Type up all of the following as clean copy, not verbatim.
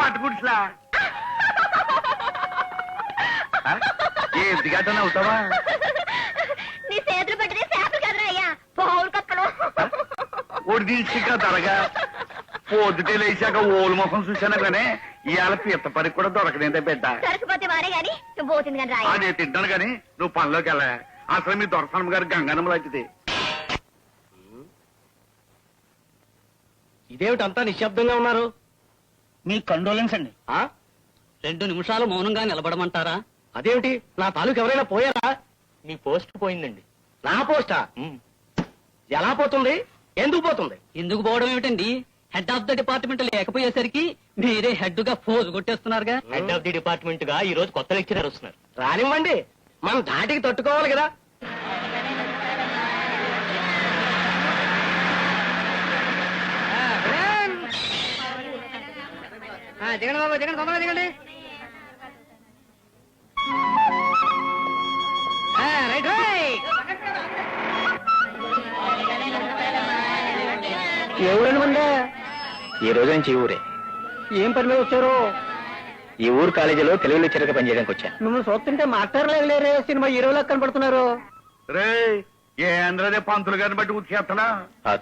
మట్టుకుట్లా ఏంటి గట్ట అవుతావా? నీ చేతులు పట్టిన చేతులు కదరా అయ్యా, పౌలు కప్పలు ఒడిదిగా తరగా పొద్దుటే లేచాక ఓలు ముఖం చూసాను కానీ ఇవాళ పీత పరికి కూడా దొరకలేదే బిడ్డ. సరిపోతే వారే గాని నువ్వు పోతుంది కానీ రా. నేను తింటాను కానీ నువ్వు పనిలోకి వెళ్ళా. అసలు మీ దొరసనమ్మ గారు గంగనమ్మ లాంటిది. ఇదేమిటి అంతా నిశ్శబ్దంగా ఉన్నారు? మీ కండోలెన్స్ అండి. 2 నిమిషాలు మౌనంగా నిలబడమంటారా? అదేమిటి, నా తాలూకు ఎవరైనా పోయారా? మీ పోస్ట్ పోయిందండి. నా పోస్టా? ఎలా పోతుంది? ఎందుకు పోతుంది? ఎందుకు పోవడం ఏమిటండి? హెడ్ ఆఫ్ ద డిపార్ట్మెంట్ లేకపోయేసరికి మీరే హెడ్ గా ఫోజు కొట్టేస్తున్నారుగా. హెడ్ ఆఫ్ ది డిపార్ట్మెంట్ గా ఈ రోజు కొత్త లెక్చరర్ వస్తున్నారు. రానివ్వండి, మనం ధాటికి తట్టుకోవాలి కదా. దిగండి బాబు, దిగండి, తొందరగా దిగండి. Right right. ఏ ఊరండి మందే? ఈ రోజు నుంచి ఈ ఊరే. ఏం పని మీద వచ్చారు? ఈ ఊరు కాలేజీలో తెలుగు లెక్చరర్గా పనిచేయడానికి వచ్చాను. మిమ్మల్ని చూస్తుంటే మాట్లాడలేరే, సినిమా హీరోలా కనపడుతున్నారు. రే ఏ అందరదే పంతులు గారిని బట్టి ఉతికేస్తున్నా.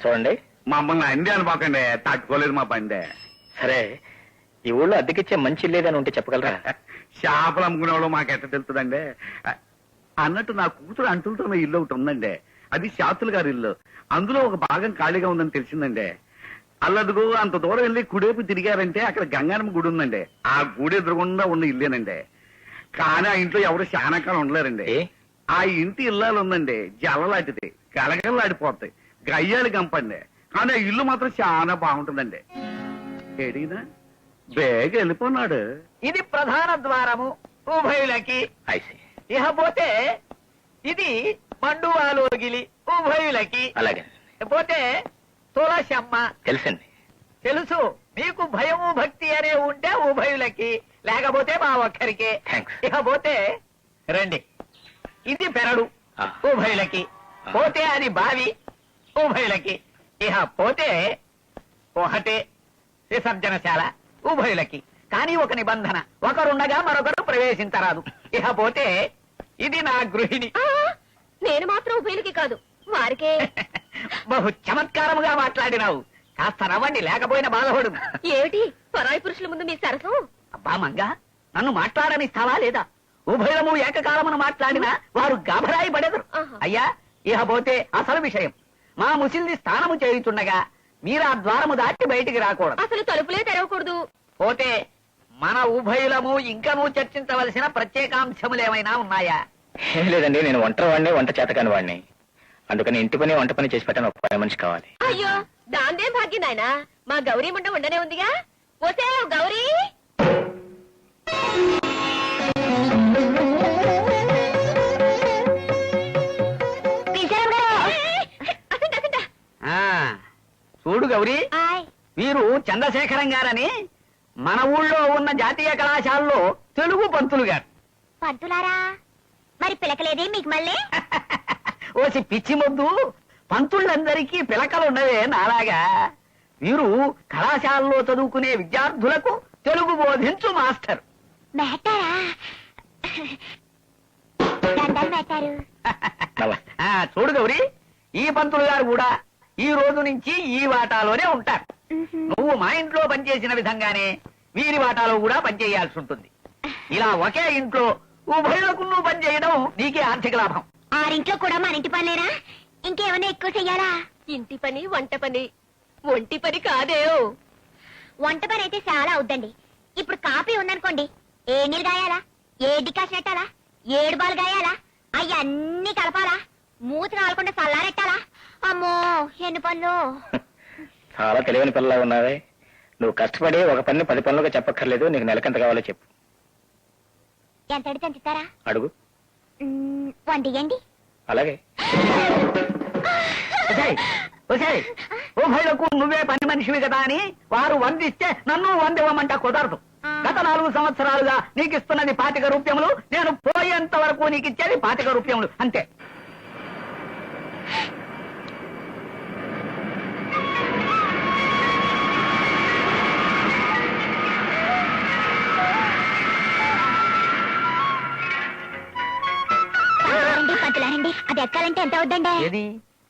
చూడండి, మమ్మల్ని అంది అనుకోకండి, తట్టుకోలేదు మా బండే. సరే ఈ ఊళ్ళో అద్దెకిచ్చే మంచి లేదని ఉంటే చెప్పగలరా? చేపలు అమ్ముకునే వాళ్ళు మాకెట్ట తెలుస్తుందండి. అన్నట్టు నా కూతురు అంటులతో ఇల్లు ఒకటి ఉందండి. అది శాతులు గారి ఇల్లు. అందులో ఒక భాగం ఖాళీగా ఉందని తెలిసిందండి. అల్లదుగు అంత దూరం వెళ్ళి కుడేపు తిరిగారంటే అక్కడ గంగానమ్మ గుడి ఉందండి. ఆ గుడి ఎదురుగుండా ఉన్న ఇల్లేనండి. కానీ ఆ ఇంట్లో ఎవరు చాలా కాలం ఉండలేరండి. ఆ ఇంటి ఇల్లాలు ఉందండి, జల్లలాంటిది, గలగలలాడిపోతాయి, గయ్యాలి గంపండి. కానీ ఆ ఇల్లు మాత్రం చాలా బాగుంటుందండి. ఏడినా బేగ వెళ్ళిపోన్నాడు. ఇది ప్రధాన ద్వారము ఉభయులకి. ఇకపోతే ఇది మండువాలోగిలి ఉభయులకి. అలాగే. పోతే తులసమ్మ. తెలుసండి. తెలుసు. మీకు భయము భక్తి అనే ఉంటే ఉభయులకి, లేకపోతే మా ఒక్కరికి. ఇకపోతే రండి, ఇది పెరడు ఉభయులకి. పోతే అది బావి ఉభయులకి. ఇహ పోతే ఒకటే విసర్జనశాల ఉభయులకి. కానీ ఒక నిబంధన, ఒకరుండగా మరొకరు ప్రవేశించరాదు. ఇహ పోతే ఇది నా గృహిణి. నేను మాత్రం ఉభయులకి కాదు, వారికే. బహు చమత్కారముగా మాట్లాడినావు. కాస్త నవ్వండి, లేకపోయిన బాధపడు. ఏమిటి పరాయి పురుషుల ముందు మీ సరసం? అబ్బా మంగా, నన్ను మాట్లాడనిస్తావా లేదా? ఉభయము ఏకకాలమును మాట్లాడినా వారు గాభరాయి పడెదరు. అయ్యా, ఇహ పోతే అసలు విషయం, మా ముసిల్ది స్నానము చేయుచుండగా మీరు ఆ ద్వారము దాటి బయటికి రాకూడదు. అసలు తలుపులే తెరవకూడదు. పోతే మన ఉభయులము ఇంకనూ చర్చించవలసిన ప్రత్యేకాంశములేమైనా ఉన్నాయా? ఏం లేదండి, నేను ఒంటరి వంట చేతకాని వాడిని. అందుకని ఇంటి పని వంట పని చేసి పెట్టాను ఒక పని మనిషి కావాలి. అయ్యో, దాందేం భాగ్యం నాయన, మా గౌరీ ముండ ఉండనే ఉందిగా. పోతే గౌరీ. చూడు గౌరీ, వీరు చంద్రశేఖరం గారని మన ఊళ్ళో ఉన్న జాతీయ కళాశాలలో తెలుగు పంతులు గారు. పంతులారా, మరి పిలకలేదే మీకు మళ్ళీ? ఓసి పిచ్చి మొద్దు, పంతుళ్ళందరికీ పిలకలున్నవే నాలాగా. వీరు కళాశాలలో చదువుకునే విద్యార్థులకు తెలుగు బోధించు మాస్టర్. చూడు గౌరీ, ఈ పంతులు గారు కూడా ఈ రోజు నుంచి ఈ వాటాలోనే ఉంటారు. నువ్వు మా ఇంట్లో పనిచేసిన విధంగానే వీరి వాటాలో కూడా పనిచేయాల్సి ఉంటుంది. ఇలా ఒకే ఇంట్లో ఉభయులకు నువ్వు పనిచేయడం నీకే ఆర్థిక లాభం. ఆరింట్లో కూడా మన ఇంటి పనిలేనా? ఇంకేమైనా ఎక్కువ చెయ్యాలా? ఇంటి పని, వంట పని. ఒంటి పని కాదే. వంట పని అయితే చాలా అవుద్దండి. ఇప్పుడు కాఫీ ఉందనుకోండి, ఏ నీళ్ళు గాయాలా, ఏ డికాషన్ పెట్టాలా, 7 బాలు గాయాలా, అవి అన్ని కలపాలా, మూత కాలకుండా చల్లారెట్టాలా. అమ్మో ఎన్ని పనులు. చాలా తెలివైన పిల్లలా ఉన్నావే. నువ్వు కష్టపడి ఒక పని 10 పనులుగా చెప్పక్కర్లేదు. నీకు నెలకెంత కావాలో చెప్పు. ఎంత అడితే ఎంత ఇస్తారా? అడుగు. 1 ఇయ్యండి. అలాగే. ఉభయులకు నువ్వే పని మనిషివి కదా అని వారు 100 ఇస్తే నన్ను 100 ఇవ్వమంట కుదరదు. గత 4 సంవత్సరాలుగా నీకు ఇస్తున్నది 25 రూపాయలు, నేను పోయేంత వరకు నీకు ఇచ్చేది 25 రూపాయలు అంతే. అది ఎక్కాలంటే ఎంత అవుద్దండి? ఏది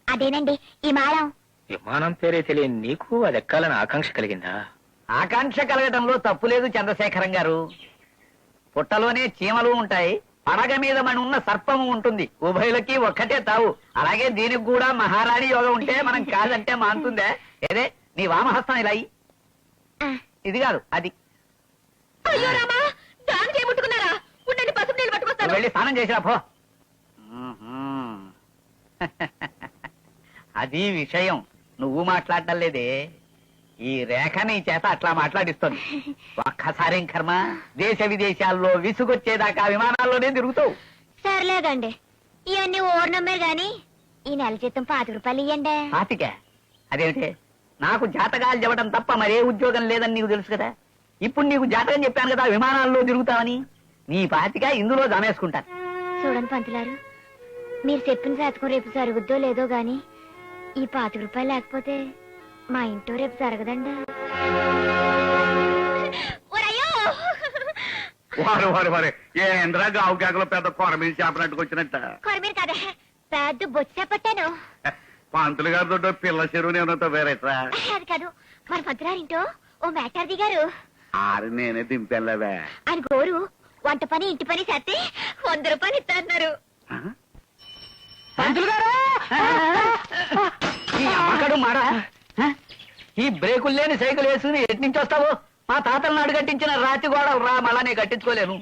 అదేనండి ఈ మాలం. విమానం పేరే తెలియని నీకు అది ఎక్కాలని ఆకాంక్ష కలిగిందా? ఆకాంక్ష కలగటంలో తప్పు లేదు చంద్రశేఖరం గారు. పుట్టలోనే చీమలు ఉంటాయి, పడగ మీద మన ఉన్న సర్పము ఉంటుంది. ఉభయులకి ఒక్కటే తావు. అలాగే దీనికి కూడా మహారాణి యోగం ఉంటే మనం కాదంటే మానుతుందే. ఏదే నీ వామహస్తం ఇలా అయ్యి. ఆ, ఇది కాదు అది. అయ్యో రామా, దానికి ఏముట్టుకున్నారా? ఉండండి, పసుపు నీళ్ళు పట్టుకొస్తాను. నువ్వు వెళ్ళి స్నానం చేసిరా పో. అది విషయం. నువ్వు మాట్లాడటం లేదే, ఈ రేఖ నీ చేత అట్లా మాట్లాడిస్తుంది. ఒక్కసారేం కర్మ, దేశ విదేశాల్లో విసుగొచ్చేదాకా విమానాల్లోనే తిరుగుతావు. సర్లేదండి, ఇవన్నీ ఓర్ నమ్మారు గాని ఈ నెల జీతం 5 రూపాయలు ఇయ్యండి. పాతికే? అదేమిటి, నాకు జాతకాలు చెప్పడం తప్ప మరే ఉద్యోగం లేదని నీకు తెలుసు కదా. ఇప్పుడు నీకు జాతకం చెప్పాను కదా విమానాల్లో తిరుగుతావని. నీ పాతిక ఇందులో జమేసుకుంటాను. చూడండి పంతులారు, మీరు చెప్పిన జాతకం రేపు జరుగుద్దో లేదో గాని ఈ 5 రూపాయలు లేకపోతే మా ఇంట్లో రేపు జరగదండి. వారు వారు వారు ఏ ఇంద్రా గావు కేకలో పెద్ద కొరమీని చేపనట్టుకు వచ్చినట్ట. కొరమీరు కాదే, పెద్ద బొచ్చ పట్టాను. పంతులు గారి దొడ్డు పిల్ల చెరువుని ఏమన్నా వేరేట్రా. అది కాదు, మన పంతులారింటో ఓ మేటర్ దిగారు. ఆరు నేనే దింపెళ్ళవే. ఆయన గోరు వంట పని ఇంటి పని చేస్తే 100 రూపాయలు ఇస్తారన్నారు. పంతులు గారు, ఈ అమ్మకడు మారా, ఈ బ్రేకులు లేని సైకిల్ వేసుకుని ఎటు నుంచి వస్తావు? మా తాతల నాడు కట్టించిన రాతి గోడలు రా, మళ్ళా నేను కట్టించుకోలేను.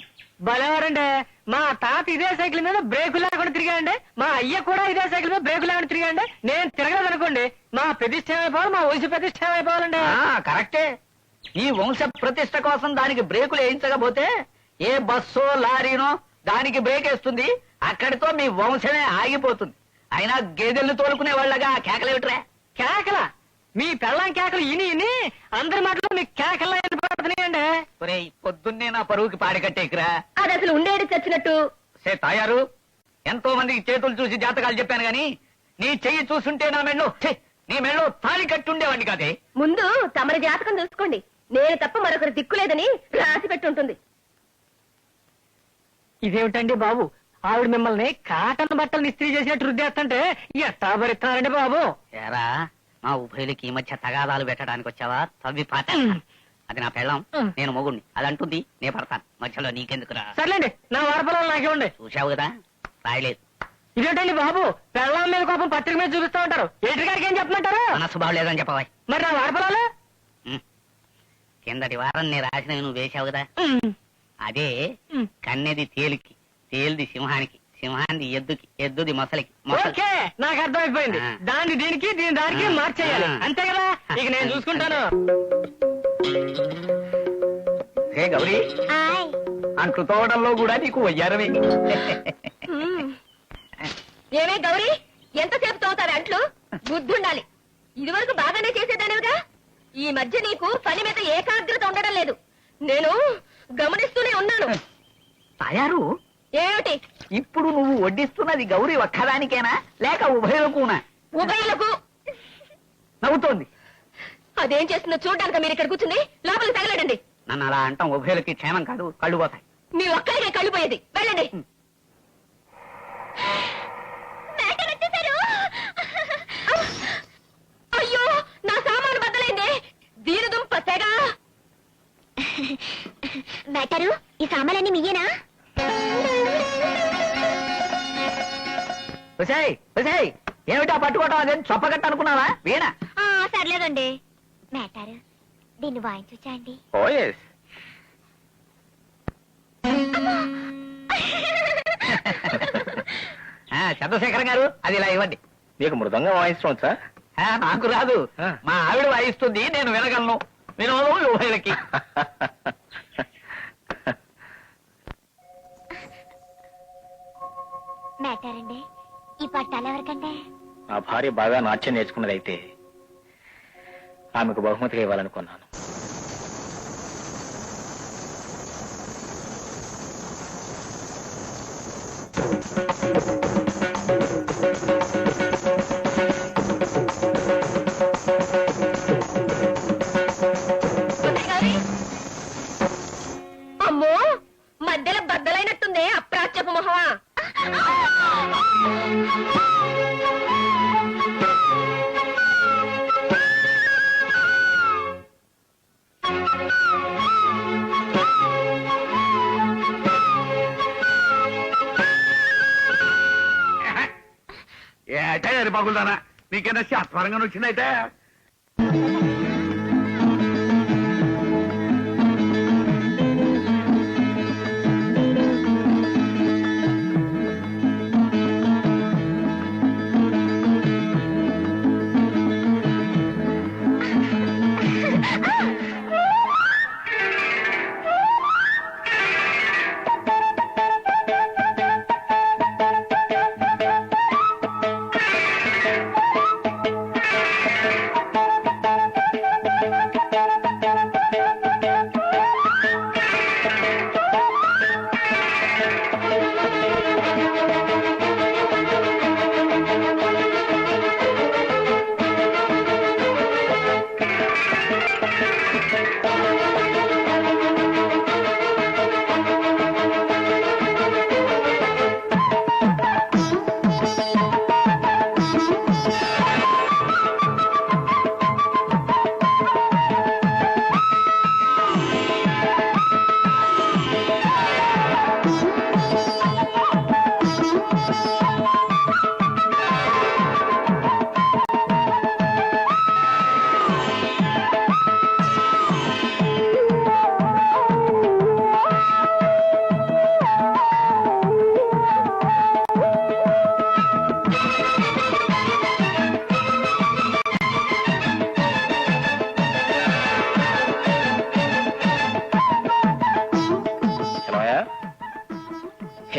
భలేవారండి, మా తాత ఇదే సైకిల్ మీద బ్రేకులు లేకుండా తిరిగాండి, మా అయ్య కూడా ఇదే సైకిల్ మీద బ్రేకులు లేకుండా తిరిగాండి. నేను తిరగలేదు అనుకోండి, మా ప్రతిష్ట అయిపోవాలి, మా వంశ ప్రతిష్ట అయిపోవాలండి. కరెక్టే. ఈ వంశ ప్రతిష్ట కోసం దానికి బ్రేకులు వేయించకపోతే ఏ బస్సో లారీనో దానికి బ్రేక్ వేస్తుంది, అక్కడితో మీ వంశమే ఆగిపోతుంది. అయినా గేదెల్ని తోలుకునే వాళ్ళగా కేకలేమిట్రా? కేకల, మీ పెళ్ళాం కేకలు ఇని అందరి మాటలు మీ కేకల్లా పడుతున్నాయండి. ఒరేయ్, పొద్దున్నే నా పరువుకి పాడి కట్టేకిరా. అది అసలు ఉండేది చచ్చినట్టు. సే తాయారు, ఎంతో మందికి చేతులు చూసి జాతకాలు చెప్పాను గాని నీ చెయ్యి చూసుంటే నా మెళ్ళో నీ మెళ్ళో తాళి కట్టుండేవాడిని కాదే. ముందు తమరి జాతకం చూసుకోండి, నేను తప్ప మరొకరి దిక్కులేదని రాసి పెట్టుంటుంది. ఇదేమిటండి బాబు, ఆవిడ మిమ్మల్ని కాటన్ బట్టలు ఇస్త్రీ చేసినట్టు రుద్దేస్తుంటే ఎట్టా భరిస్తున్నారండి బాబు? ఏరా, మా ఉభయులకి ఈ మధ్య తగాదాలు పెట్టడానికి వచ్చావా? తవ్వి పాత. అది నా పెళ్ళం, నేను మొగుడిని. అది అంటుంది, నే పడతాను. మధ్యలో నీకెందుకురా? సర్లేండి, నా వారపలాలు నాకేమండి. చూసావు కదా, రాయలేదు. ఇదేంటండి బాబు, పెళ్ళాం మీద కోపం పత్రిక మీద చూపిస్తా ఉంటారు. ఎడిటర్ గారికి ఏం చెప్పమంటారు? మనసు బాగలేదని చెప్పవా? మరి నా వారపలాలు? కిందటి వారం నేను రాసినవి నువ్వు వేసావు కదా, అదే కన్నెది తేలికి, తేలిది సింహానికి, సింహాన్ని ఎద్దుకి, ఎద్దుది మొసలికి, ఓకే, నాకు అర్థమైపోయింది. దాన్ని దీనికి, దీని దానికి మార్చేయాలి, అంతే కదా? ఇక నేను చూసుకుంటాను. హే గౌరీ, ఆయ్, అంట్లు తోవడంలో కూడా నీకు వయ్యారమే. ఏమే గౌరీ, ఎంతసేపు తోతారు అంట్లు? బుద్ధుండాలి. ఇదివరకు బాగానే చేసేదానివిగా, ఈ మధ్య నీకు పని మీద ఏకాగ్రత ఉండడం లేదు. నేను గమనిస్తూనే ఉన్నాను. తయారు ఏమిటి? ఇప్పుడు నువ్వు వడ్డిస్తున్నది గౌరీ ఒక్కదానికేనా లేక ఉభయులకునా? ఉభయులకు. నవ్వుతోంది. అదేం చేస్తుందో చూడడానికి మీరు ఇక్కడ కూర్చుంది, లోపలికి తగలడండి. నన్ను అలా అంటాం ఉభయులకి క్షేమం కాదు, కళ్ళు పోతాయి. మీ ఒక్కరికే కళ్ళు పోయేది, వెళ్ళండి. అయ్యో, నా సామాను బద్దలైంది. దీని దుంప తెగ. బెటరు, ఈ సామాన్లన్నీ మీయేనా? ఉసేయ్, ఉసేయ్, ఏమిటా పట్టుకోవటం? అదేం చొప్పగట్ట అనుకున్నావా? వీణ సర్లేదండి. మేటారు, దీన్ని వాయించొచ్చా అండి? ఓ ఎస్. చంద్రశేఖర్ గారు, అది ఇలా ఇవ్వండి. నీకు మృదంగా వాయించడం వచ్చా? నాకు రాదు, మా ఆవిడ వాయిస్తుంది, నేను వినగలను. వినోదం ఉభయులకి. మేటారండి, ఈ పట్టాలు ఎవరికంటే? నా భార్య బాగా నాట్యం నేర్చుకున్నదైతే ఆమెకు బహుమతిగా ఇవ్వాలనుకున్నాను. అమ్మో, మధ్యలో బద్దలైనట్టుంది అప్రాచ్యపు మొహమా. ఏటా ఎరి పగులుదానా నీకేనా శాస్త్రంగా వచ్చిందైతే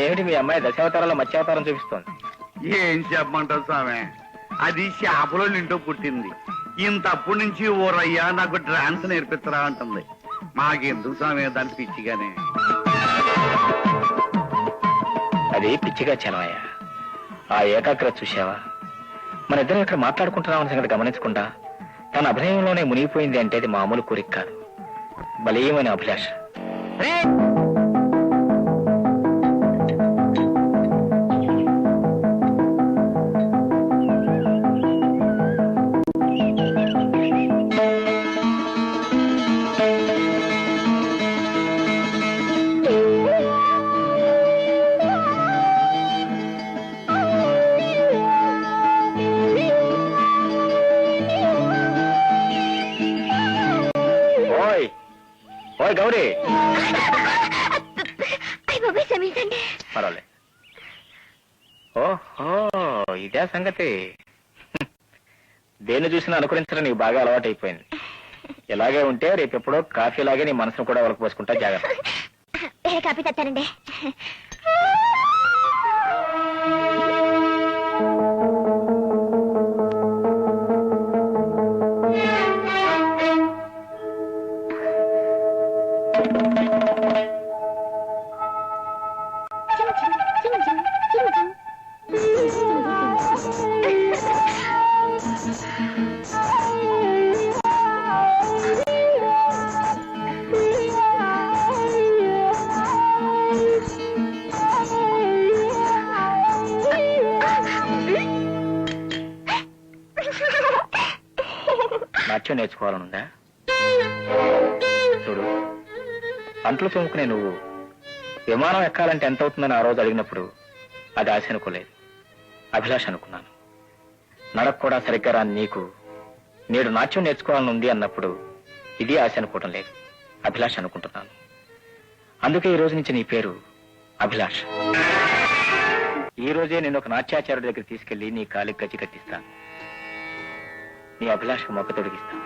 ఏమిటి మీ అమ్మాయి దశావతారంలో మత్స్యావతారం చూపిస్తోంది? ఏం చెప్పమంటావు స్వామి, అది చేపలో నింటూ పుట్టింది. ఇంతప్పటి నుంచి ఓరయ్యా నాకు డాన్స్ నేర్పిత్తరా అంటుంది. మాకెందుకు స్వామి దాని పిచ్చిగానే. అది పిచ్చిగా చలవయ్య. ఆ ఏకాగ్రత చూసావా? మన ఇద్దరం ఇక్కడ మాట్లాడుకుంటున్నామన్న సంగతి గమనించకుండా తన అభినయంలోనే మునిగిపోయింది అంటే అది మామూలు కోరిక కాదు, బలీయమైన అభిలాష. ఓయ్ గౌరీ, క్షమించండి. పర్వాలే. ఓహో, ఇదే సంగతి. దేన్ని చూసినా అనుకరించడం నీకు బాగా అలవాటు అయిపోయింది. ఇలాగే ఉంటే రేపెప్పుడో కాఫీ లాగే నీ మనసును కూడా వలకపోసుకుంటా. జాగ్రత్త. వేరే కాఫీ తెస్తానండి. నాట్యం నేర్చుకోవాలనుందా? చూడు, అంట్లు తోముకునే నువ్వు విమానం ఎక్కాలంటే ఎంత అవుతుందని ఆ రోజు అడిగినప్పుడు అది ఆశ అనుకోలేదు, అభిలాష అనుకున్నాను. నడక కూడా సరిగ్గా రాని నీకు నేడు నాట్యం నేర్చుకోవాలని ఉంది అన్నప్పుడు ఇది ఆశ అనుకోవటం లేదు, అభిలాష అనుకుంటున్నాను. అందుకే ఈ రోజు నుంచి నీ పేరు అభిలాష. ఈ రోజే నేను ఒక నాట్యాచార్యుడి దగ్గర తీసుకెళ్లి నీ కాలికి గచ్చి కట్టిస్తాను. నీ అభిలాషకు మొక్క తొడిగిస్తాను.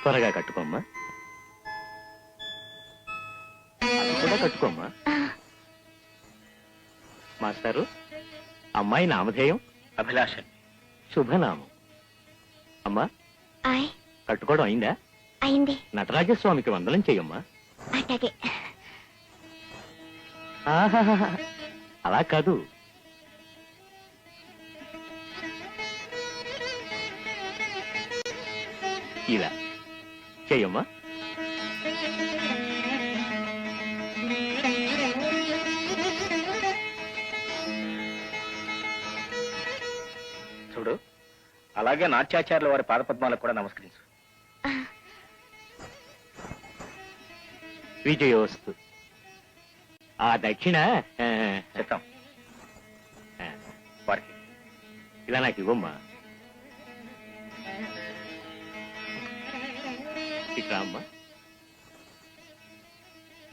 త్వరగా కట్టుకోమ్మా, అది కూడా కట్టుకోమ్మా. మాస్టారు అమ్మాయి నామధేయం అభిలాషని. శుభనామం. అమ్మా ఆయ్ కట్టుకోవడం అయిందా? అయింది. నటరాజస్వామికి వందనం చెయ్యమ్మా. అట్లాగే. ఆహాహాహా. అలా కాదు, ఇలా చెయ్యమ్మా. చూడు, అలాగే నాట్యాచార్యుల వారి పాదపద్మాలకు కూడా నమస్కరించు. విజయోస్తు. ఆ దక్షిణ చెప్తాం వారికి. ఇలా నాకు ఇవ్వమ్మా. ఇట్లా అమ్మా,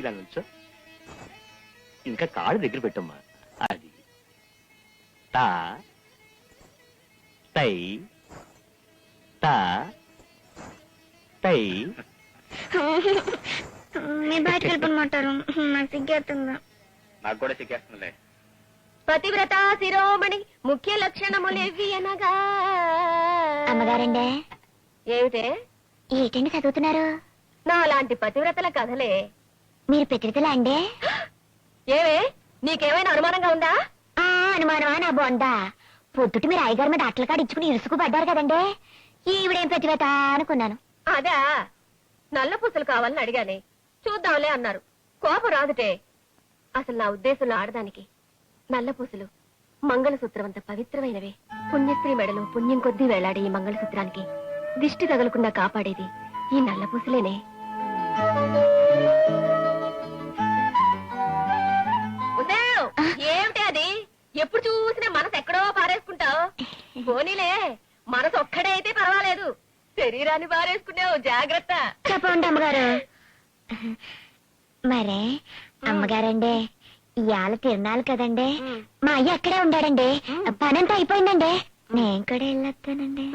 ఇలా నుంచో. ఇంకా కాళ్ళు దగ్గర పెట్టమ్మా. అది తా తై తా తై. మీరు బయటకు వెళ్ళిపోమంటారు, నాకు సిగ్గేస్తుందా? నాకు కూడా సిగ్గేస్తుందిలే. పతివ్రత శిరోమణి ముఖ్య లక్షణములేవి అనగా. అమ్మగారండే. ఏమిటే? ఏంటండి చదువుతున్నారు? నా లాంటి పతివ్రతల కథలే. మీరు పతివ్రతలా అండే? ఏవే, నీకేమైనా అనుమానంగా ఉందా? అనుమానమా నా బొందా? పొద్దుటి మీరు అయ్యగారి మీద అట్ల కాడ ఇచ్చుకుని ఇరుసుకు పడ్డారు కదండే, ఈవిడేం పతివ్రత అనుకున్నాను. అదా, నల్ల పూసలు కావాలని అడిగానే, చూద్దాంలే అన్నారు. కోపం రాదుటే. అసలు నా ఉద్దేశంలో ఆడదానికి నల్ల పూసలు మంగళసూత్రం అంత పవిత్రమైనవే. పుణ్యస్త్రీ మెడలో పుణ్యం కొద్దీ వేలాడే ఈ మంగళసూత్రానికి దిష్టి తగలకుండా కాపాడేది ఈ నల్ల పూసలేనే. ఏమిటి అది? ఎప్పుడు చూసినా మనసు ఎక్కడో పారేసుకుంటావు. పోనీలే, మనసు ఒక్కడే అయితే పర్వాలేదు, శరీరాన్ని పారేసుకున్నావు. జాగ్రత్త. చెప్పండి అమ్మగారు. మరే అమ్మగారండి, ఇవాళ తిరణాలు కదండి, మా అయ్య అక్కడే ఉండాడండి. పనంతా అయిపోయిందండి, నేను కూడా వెళ్ళొస్తానండి.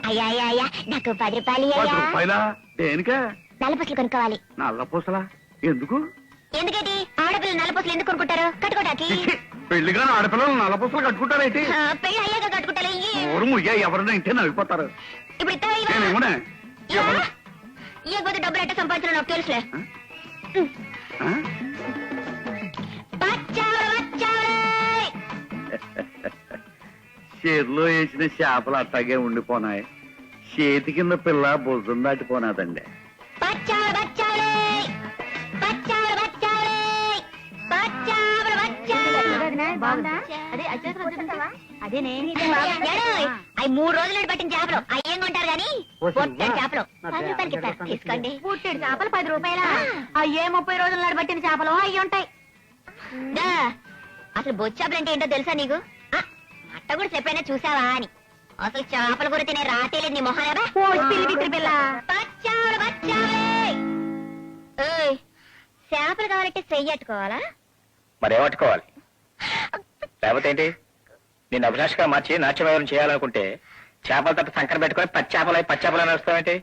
అయ్యా అయ్యా అయ్యా, నాకు 10 రూపాయలు. 10 రూపాయలా? దేనికా? నల్ల పూసలు కొనుక్కోవాలి. నల్ల పూసలా? ఎందుకు? ఎందుకంటే ఆడపిల్లలు నల్ల పూసలు ఎందుకు కొనుక్కుంటారు? కట్టుకోటాకి. పెళ్లిగా ఆడపిల్లలు నల్ల పూసలు కట్టుకుంటారేంటి? పెళ్లి అయ్యాక కట్టుకుంటారు. ఊరు ముయ్యా ఎవరైనా ఇంటే నవ్విపోతారు. ఇప్పుడు ఇస్తావా? నేనేమోనే ఇవ్వకపోతే డబ్బులు ఎట్ట సంపాదించడం నాకు తెలుసులే. చేతిలో వేసిన చేపలు అట్టాగే ఉండిపోనాయి, చేతి కింద పిల్ల భుజం దాటిపోనాదండి. అవి 3 రోజులు పట్టిన చేపలు అయ్యేం కొంటారు గానీ చేపలు 10 రూపాయలకి ఇస్తారు, తీసుకోండి. పుట్టెడు చేపలు 10 రూపాయలా? అయ్యే 30 రోజుల నాడు పట్టిన చేపలు అయ్యి ఉంటాయి. అసలు బొచ్చేపలు అంటే ఏంటో తెలుసా నీకు? అట్ట కూడా చెప్పైనా చూసావా అని. అసలు చేపల కూర తినే రాతే లేదు నీ మొహాలేదా? చేపలు కావాలంటే చెయ్యి అట్టుకోవాలా? మరేమట్టుకోవాలి? లేకపోతే ఏంటి? నేను అభిలాషగా మార్చి నాట్యమయం చేయాలనుకుంటే చేపల తప్ప సంకర పెట్టుకుని పచ్చేపలు అని వస్తావేంటి?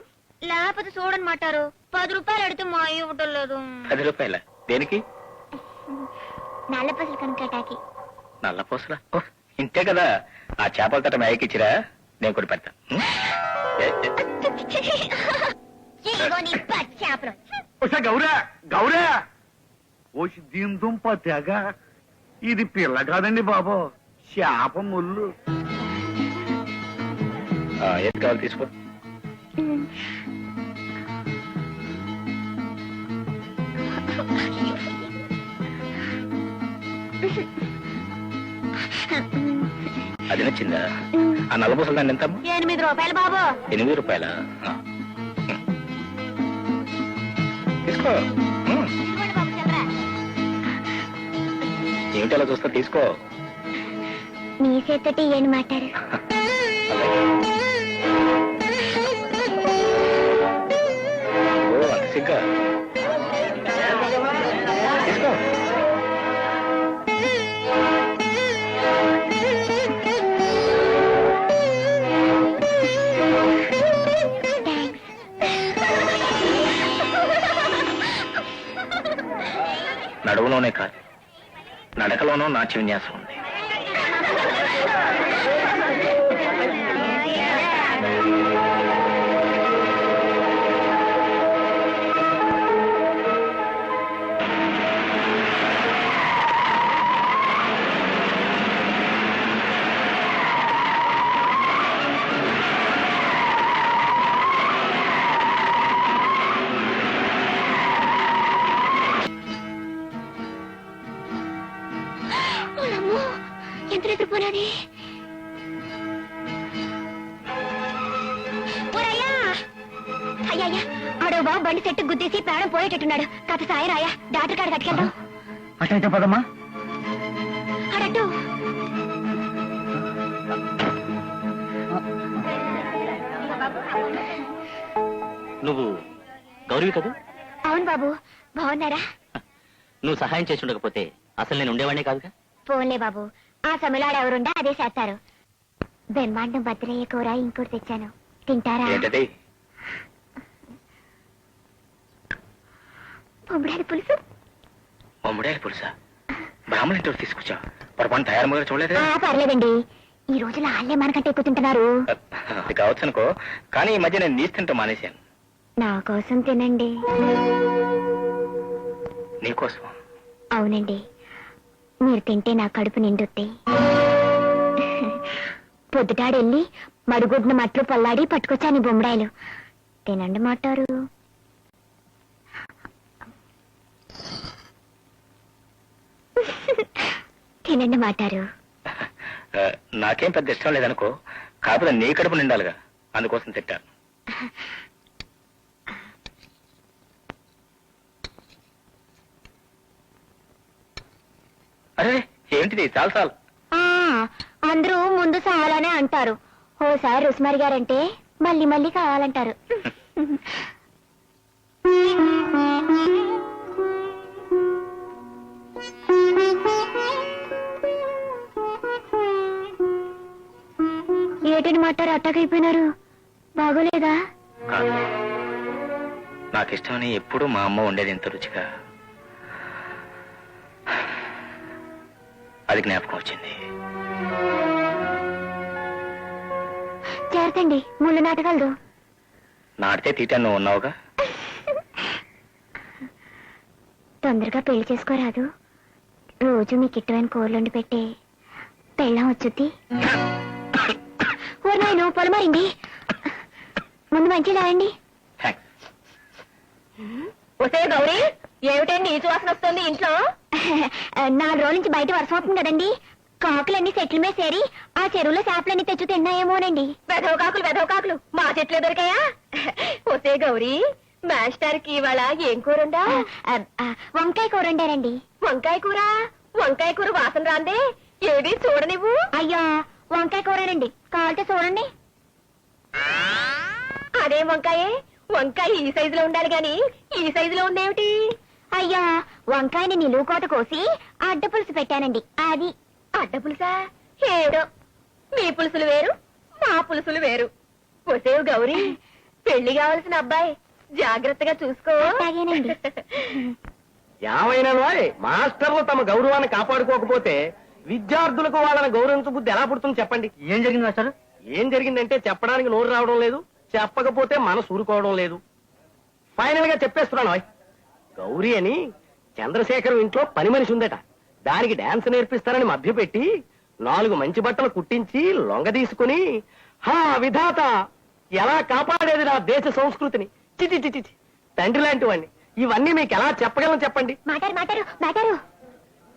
లేకపోతే చూడనమాటారు. 10 రూపాయలు అడిగితే మా ఇవ్వటం లేదు. 10 రూపాయల దేనికి? నల్ల పూసలు కనుకటాకి. నల్ల పూసలా? ఇంతే కదా. ఆ చేపల తట మేకిచ్చిరా, నేను కూడా పెడతా. గౌరా గౌరా ఓసి దీని దుంప తెగ. ఇది పిల్ల కాదండి బాబు, చేప ముళ్ళు. ఏది కావాలి తీసుకో. అది నచ్చిందా? ఆ నల్ల పూసలు దాన్ని ఎంత? 8 రూపాయలు బాబు. 8 రూపాయల? తీసుకో. ఏమిటి అలా చూస్తా? తీసుకో. మీ చేతటి ఏం మాట్లారు? మాటల్లోనే కాదు, నడకలోనూ నాట్య విన్యాసం ఉంది. ఎంత నిద్రపోనాది. అయ్యా ఆడో బాబు బండి చెట్టు గుద్దేసి ప్రాణం పోయేటట్టున్నాడు. కథ సాయం రాయా, డాక్టర్ గారు కట్టుకెళ్దాం. అటైతే పదమ్మా. అడట్టు నువ్వు గౌరవి కదా? అవును బాబు, బాగున్నారా? నువ్వు సహాయం చేసి ఉండకపోతే అసలు నేను ఉండేవాడినే కాదుగా. పోన్లే బాబు, ఆ సమలాడు ఎవరుండా అదే చేస్తారు. బ్రహ్మాండం భద్రయ్య కూర ఇంకోటి తెచ్చాను, తింటారా? ఏంటది? బొమ్మడాలి పులుసు. బొమ్మడాలి పులుసా? బ్రాహ్మణ ఇంటి తీసుకొచ్చా? పొరపాటు తయారు మొదలు చూడలేదు. పర్లేదండి, ఈ రోజులు వాళ్ళే మనకంటే ఎక్కువ తింటున్నారు. అది కావచ్చు అనుకో, కానీ ఈ మధ్య నేను నీసు తింటూ మానేశాను. నా కోసం తినండి. నీకోసం? అవునండి, మీరు తింటే నా కడుపు నిండుద్ది. పొద్దుటాడెళ్ళి మడుగుడ్న మట్లు పల్లాడి పట్టుకొచ్చాను బొమ్మడాయిలు. తినండి మాటారు. తినండి మాటారు. నాకేం పెద్ద ఇష్టం లేదనుకో, కాకపోతే నీ కడుపు నిండాలిగా, అందుకోసం తిట్టాను. అరే ఏంటిది? చాలు చాలు. అందరూ ముందు చాలానే అంటారు, ఓసారి రుసుమారి గారంటే మళ్ళీ మళ్ళీ కావాలంటారు. ఏటని మాటారు అట్టకైపోయినారు? బాగోలేదా? కాదు, నాకు ఇష్టమని ఎప్పుడు మా అమ్మ ఉండేది ఇంత రుచిగా. అది జ్ఞాపకం వచ్చింది. చేరతండి, ముళ్ళు నాటగలదు. నాటితే తీటాను నువ్వు ఉన్నావుగా. తొందరగా పెళ్లి చేసుకోరాదు? రోజు మీకు ఇట్టమైన కూరలుండి పెట్టే పెళ్ళం వచ్చుద్ది. ఊరినాయను పొలమారింది, ముందు మంచి రాయండి. వస్తే గౌరీ, ఏమిటండి ఈ సువాసన వస్తుంది ఇంట్లో? 4 రోజుల నుంచి బయట వర్షం అవుతుంది కదండి, కాకులన్నీ చెట్ల మీద చేరి ఆ చెరువులో చేపలన్నీ తెచ్చు తిన్నాయేమోనండి. వెధవకాకులు మా చెట్లే దొరికాయా? వస్తే గౌరీ, మాస్టర్ కి ఇవాళ ఏం కూరండా? వంకాయ కూర వండారండి. వంకాయ కూర వాసన రాందే, ఏది చూడనివ్వు. అయ్యా, వంకాయ కూరేనండి, కావాలంటే చూడండి. అదేం వంకాయ ఈ సైజులో ఉండాలి గాని ఈ సైజులో ఉందేమిటి? అయ్యా, వంకాయని నిలువుకోట కోసి అడ్డ పులుసు పెట్టానండి. అది అడ్డ పులుసా? ఏడో, మీ పులుసులు వేరు, మా పులుసులు వేరు. పోసేవు గౌరీ, పెళ్లి కావాల్సిన అబ్బాయి జాగ్రత్తగా చూసుకో. ఏమైనా మాస్టర్లు తమ గౌరవాన్ని కాపాడుకోకపోతే విద్యార్థులకు వాళ్ళని గౌరవించ బుద్ధి ఎలా పుడుతుంది చెప్పండి? ఏం జరిగింది మాస్టర్? ఏం జరిగిందంటే చెప్పడానికి నోరు రావడం లేదు, చెప్పకపోతే మనసు ఊరుకోవడం లేదు. ఫైనల్ గా చెప్పేస్తున్నాను, గౌరీ అని చంద్రశేఖరం ఇంట్లో పని మనిషి ఉందట. దానికి డాన్స్ నేర్పిస్తారని మభ్యపెట్టి 4 మంచి బట్టలు కుట్టించి లొంగ తీసుకుని, హా విధాత, ఎలా కాపాడేది నా దేశ సంస్కృతిని. చిచి చిచి, తండ్రి లాంటి వాడిని. ఇవన్నీ మీకు ఎలా చెప్పగలను చెప్పండి? మాటారు.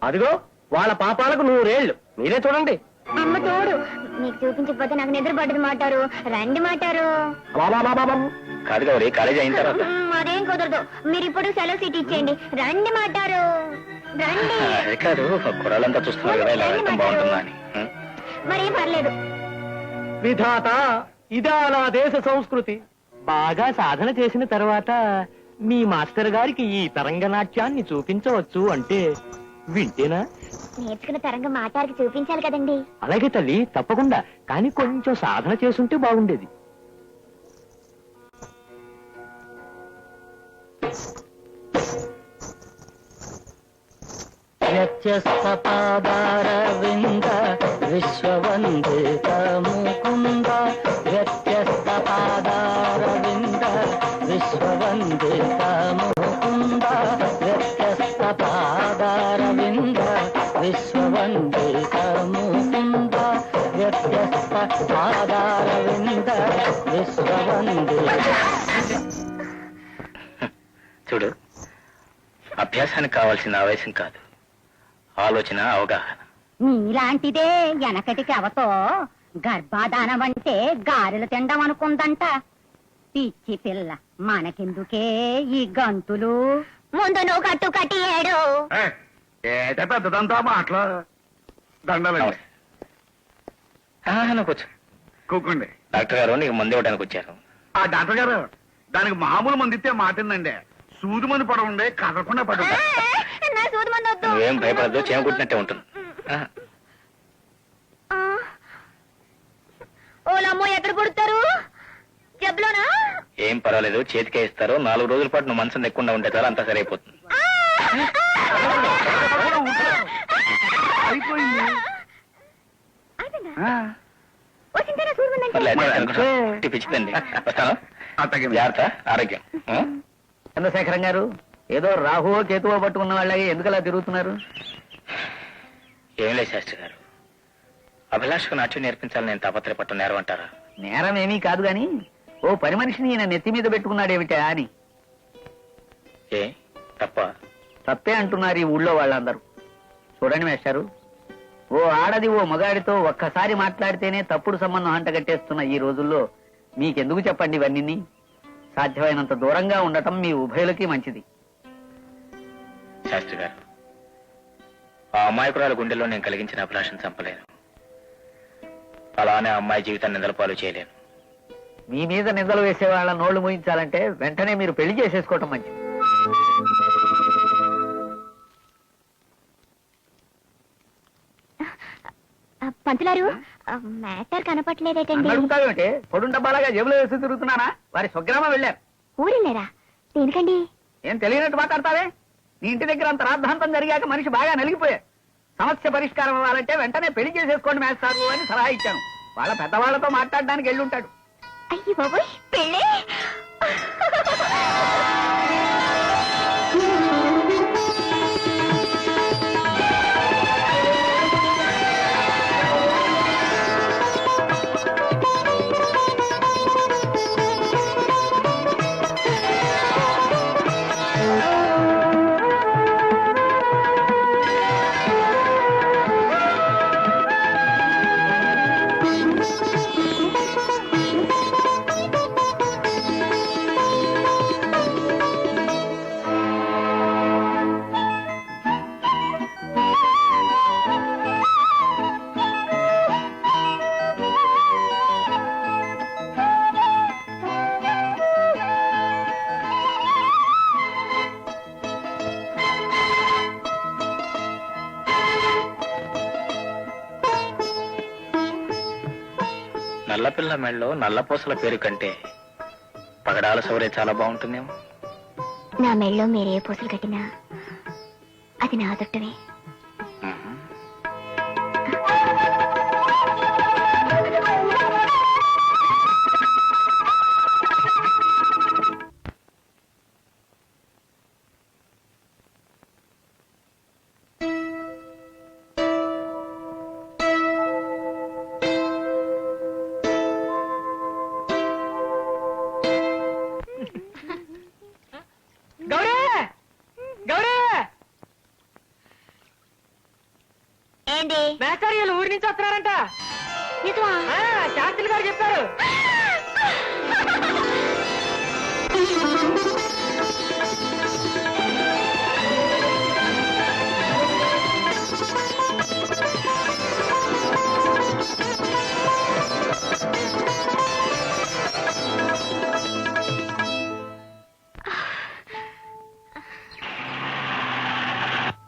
అదిగో వాళ్ళ పాపాలకు 100 ఏళ్ళు. మీరే చూడండి. అమ్మ తోడు, మీకు చూపించకపోతే నాకు నిద్ర పడ్డది మాటారు. రండి మాటారు. కాదు గౌరీ, కాలేజీ అయిన తర్వాత. అదేం కుదరదు, మీరు ఇప్పుడు సెలవు సీట్ ఇచ్చేయండి. రండి మాటారు, రండి. అది కాదు, కుర్రాళ్ళంతా చూస్తున్నారు కదా, ఇలా వెళ్ళటం బాగుంటుందా అని. మరేం పర్లేదు. విధాత, ఇదా నా దేశ సంస్కృతి. బాగా సాధన చేసిన తర్వాత మీ మాస్టర్ గారికి ఈ తరంగనాట్యాన్ని చూపించవచ్చు అంటే వింటేనా? నేర్చుకున్న తరంగం మాటారికి చూపించాలి కదండి. అలాగే తల్లి, తప్పకుండా. కానీ కొంచెం సాధన చేసుంటే బాగుండేది. వ్యత్యస్త పాదారవింద విశ్వవందిత ముకుంద వ్యత్యస్త పాదారవింద విశ్వవందిత ముకుంద వ్యత్యస్త పాదారవింద విశ్వవందిత ముకుంద వ్యత్యస్త పాదారవింద విశ్వవందిత. చూడు, అభ్యాసానికి కావాల్సిన ఆవేశం కాదు, ఆలోచన, అవగాహన. నీలాంటిదే వెనకటికి అవతో గర్భాధానం అంటే గారెలు తినడం అనుకుందంట. పిచ్చి పిల్ల, మనకెందుకే ఈ గంతులు? ముందు నువ్వు కట్టు కట్టి ఏడు. ఏట పెద్దదంతా మాటలు. దండాలండి. నువ్వు కూర్చో. కూకుండి. డాక్టర్ గారు నీకు మందు ఇవ్వడానికి వచ్చారు. ఆ డాక్టర్ గారు, దానికి మామూలు మంది ఇస్తే మాటిందండి. సూది మంది పడవుండే, కదలకుండా పడు. నా సూది మందు వద్దు. నువ్వేం భయపడద్దు, చేమకుట్టినట్టే ఉంటుంది. ఓలమ్మో, ఎక్కడ పుడతారు? జబ్బులోనా? ఏం పర్వాలేదు, చేతికే ఇస్తారు. 4 రోజుల పాటు నువ్వు మనసు నెక్కకుండా ఉంటే చాలా అంతా సరైపోతుంది. అయిపోయింది. వచ్చిందేనా సూది మందు అంటే? పర్లేదు, పిచ్చితండి. వస్తాను. జాగ్రత్త, ఆరోగ్యం. చంద్రశేఖరం గారు, ఏదో రాహువో కేతువో పట్టుకున్న వాళ్ళకి ఎందుకు అలా తిరుగుతున్నారు? ఏం లేదు శాస్త్రి గారు, అభిలాషకు నాట్యం నేర్పించాలని నేను తాపత్రయపట్టు నేరం అంటారా? నేరం ఏమీ కాదు గాని, ఓ పని మనిషిని ఈయన నెత్తి మీద పెట్టుకున్నాడేమిటా అని. ఏ తప్ప? తప్పే అంటున్నారు ఈ ఊళ్ళో వాళ్ళందరూ. చూడండి మేస్టారు, ఓ ఆడది ఓ మగాడితో ఒక్కసారి మాట్లాడితేనే తప్పుడు సంబంధం అంటగట్టేస్తున్న ఈ రోజుల్లో మీకెందుకు చెప్పండి ఇవన్నీ? సాధ్యమైనంత దూరంగా ఉండటం మీ ఉభయులకి మంచిది. శాస్త్రి గారు, ఆ అమాయకురాల గుండెల్లో నేను కలిగించిన అభిలాషను చంపలేను. అలానే ఆ అమ్మాయి జీవితాన్ని నిందలపాలు చేయలేను. మీ మీద నిందలు వేసే వాళ్ళ నోళ్లు మూయించాలంటే వెంటనే మీరు పెళ్లి చేసేసుకోవటం మంచిది. పంతులారు, మ్యాటర్ కనపట్లేదేటండి? అడుగుతావేమిటి? పొడుం డబ్బాలాగా జేబులో వేసి తిరుగుతున్నానా? వారి స్వగ్రామం వెళ్ళారు. ఊరెళ్ళారా? దేనికండి? ఏం తెలియనట్టు మాట్లాడతావే? నీ ఇంటి దగ్గర అంత రాద్ధాంతం జరిగాక మనిషి బాగా నలిగిపోయారు. సమస్య పరిష్కారం అవ్వాలంటే వెంటనే పెళ్లి చేసేసుకోండి మేస్తారు అని సలహా ఇచ్చాను. వాళ్ళ పెద్దవాళ్లతో మాట్లాడడానికి వెళ్ళుంటాడు. అయ్యి బాబోయ్, పెళ్ళి? నల్లపిల్ల మెళ్ళలో నల్లపూసల పేరు కంటే పగడాల సౌరే చాలా బాగుంటుందేమో. నా మెళ్ళో మీరే పూసలు కట్టినా అది నా అదృష్టమే. గౌరీ, గౌరీ, ఏంటి? మేస్టార్యాలు ఊరి నుంచి వస్తున్నారంట. నిజమా? శాస్త్రి గారు చెప్పారు.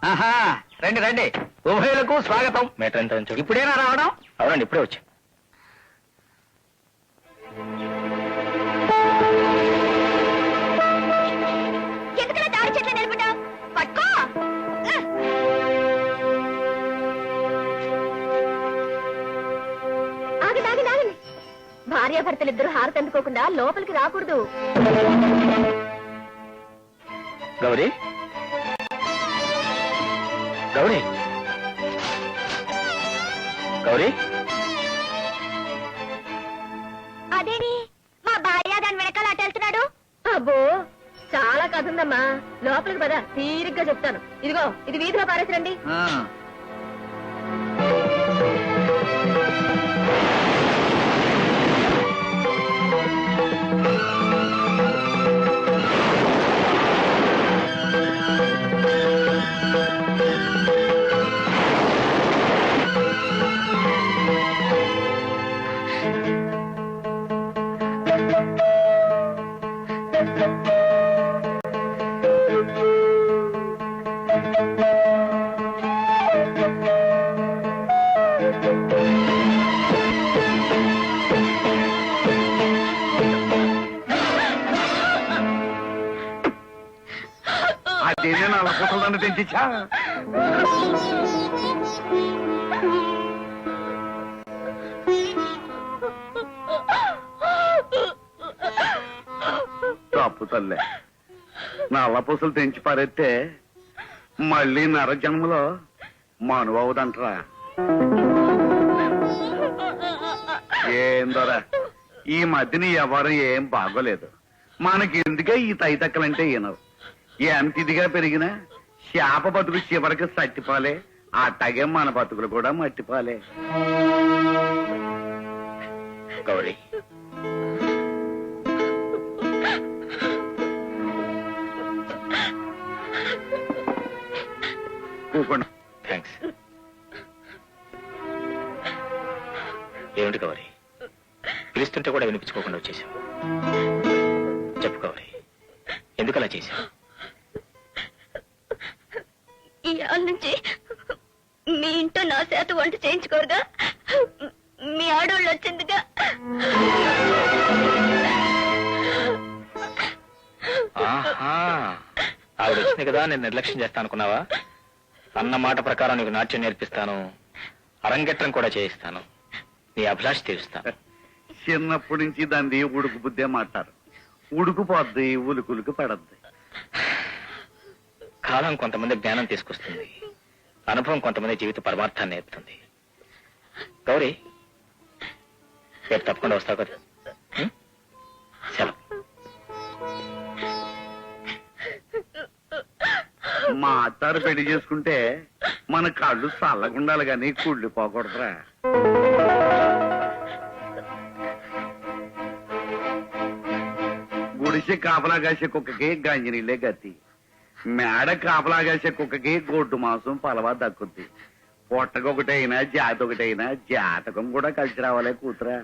ఆహా, రండి రండి, ఉభయులకు స్వాగతం. మీటర్ ఎంత ఉంచు. ఇప్పుడేనా రావడం? అవునండి, ఇప్పుడే వచ్చా. ఎందుకలా దారి చెట్లు నిలబడ్డావు? పట్టుకో. భార్యాభర్తలిద్దరూ హారతి అందుకోకుండా లోపలికి రాకూడదు. గౌరీ గౌరీ గౌరీ అదేని మా భార్య దాని వెనకాల అటు వెళ్తున్నాడు. అబ్బో చాలా కథ ఉందమ్మా, లోపలికి పద, తీరిగ్గా చెప్తాను. ఇదిగో ఇది వీధిలో పారేసిరండి. అదేనే నల్ల పూసలు తెంచిచ్చా. తప్పు తల్లే, నల్ల పూసలు తెంచి పారెత్తే మళ్ళీ నర జన్మలో మనువవుదంటరా. ఏందోరా ఈ మధ్యన ఎవరు ఏం బాగోలేదు. మనకి ఎందుకే ఈ తైతక్కలంటే ఈనవు. ఎంత ఇదిగా పెరిగినా శాప బతుకు చివరికి సట్టిపాలే, అట్టగే మన బతుకులు కూడా మట్టిపాలే. గౌరీ కూకుండా థ్యాంక్స్. ఏమిటి గౌరీ, పిలుస్తుంటే కూడా వినిపించుకోకుండా వచ్చేసావు? చెప్పు గౌరీ, ఎందుకు అలా చేశావు? ఈ ఆళ్ళ నుంచి మీ ఇంట్లో నా చేత వంట చేయించుకోరుగా, మీ ఆడవాళ్ళు వచ్చిందిగా. ఆహా, ఆవిడ వచ్చింది కదా నేను నిర్లక్ష్యం చేస్తాను అనుకున్నావా? అన్న మాట ప్రకారం నీకు నాట్యం నేర్పిస్తాను, అరంగేట్రం కూడా చేయిస్తాను, నీ అభిలాష తీరుస్తాను. చిన్నప్పటి నుంచి దాన్ని ఉడుకు బుద్ధే మాట్లాడు. ఉడుకుపోద్ది, ఉలుకులుకు పడద్ది. కాలం కొంతమంది జ్ఞానం తీసుకొస్తుంది, అనుభవం కొంతమంది జీవిత పరమార్థాన్ని నేర్పుతుంది. గౌరీ, రేపు తప్పకుండా వస్తావు కదా? సెలవు. మా అత్తారు పెళ్లి చేసుకుంటే మన కళ్ళు చల్లగుండాలి గాని కుళ్ళిపోకూడదురా. గుడిసె కాపలా కాసే కుక్కకి గంజినీళ్ళే గతి, మేడ కాపలా కాసే కుక్కకి గొడ్డు మాంసం పలవా దక్కుద్ది. పొట్టకొకటైనా జాతి ఒకటైనా జాతకం కూడా కలిసి రావాలే కూతురా.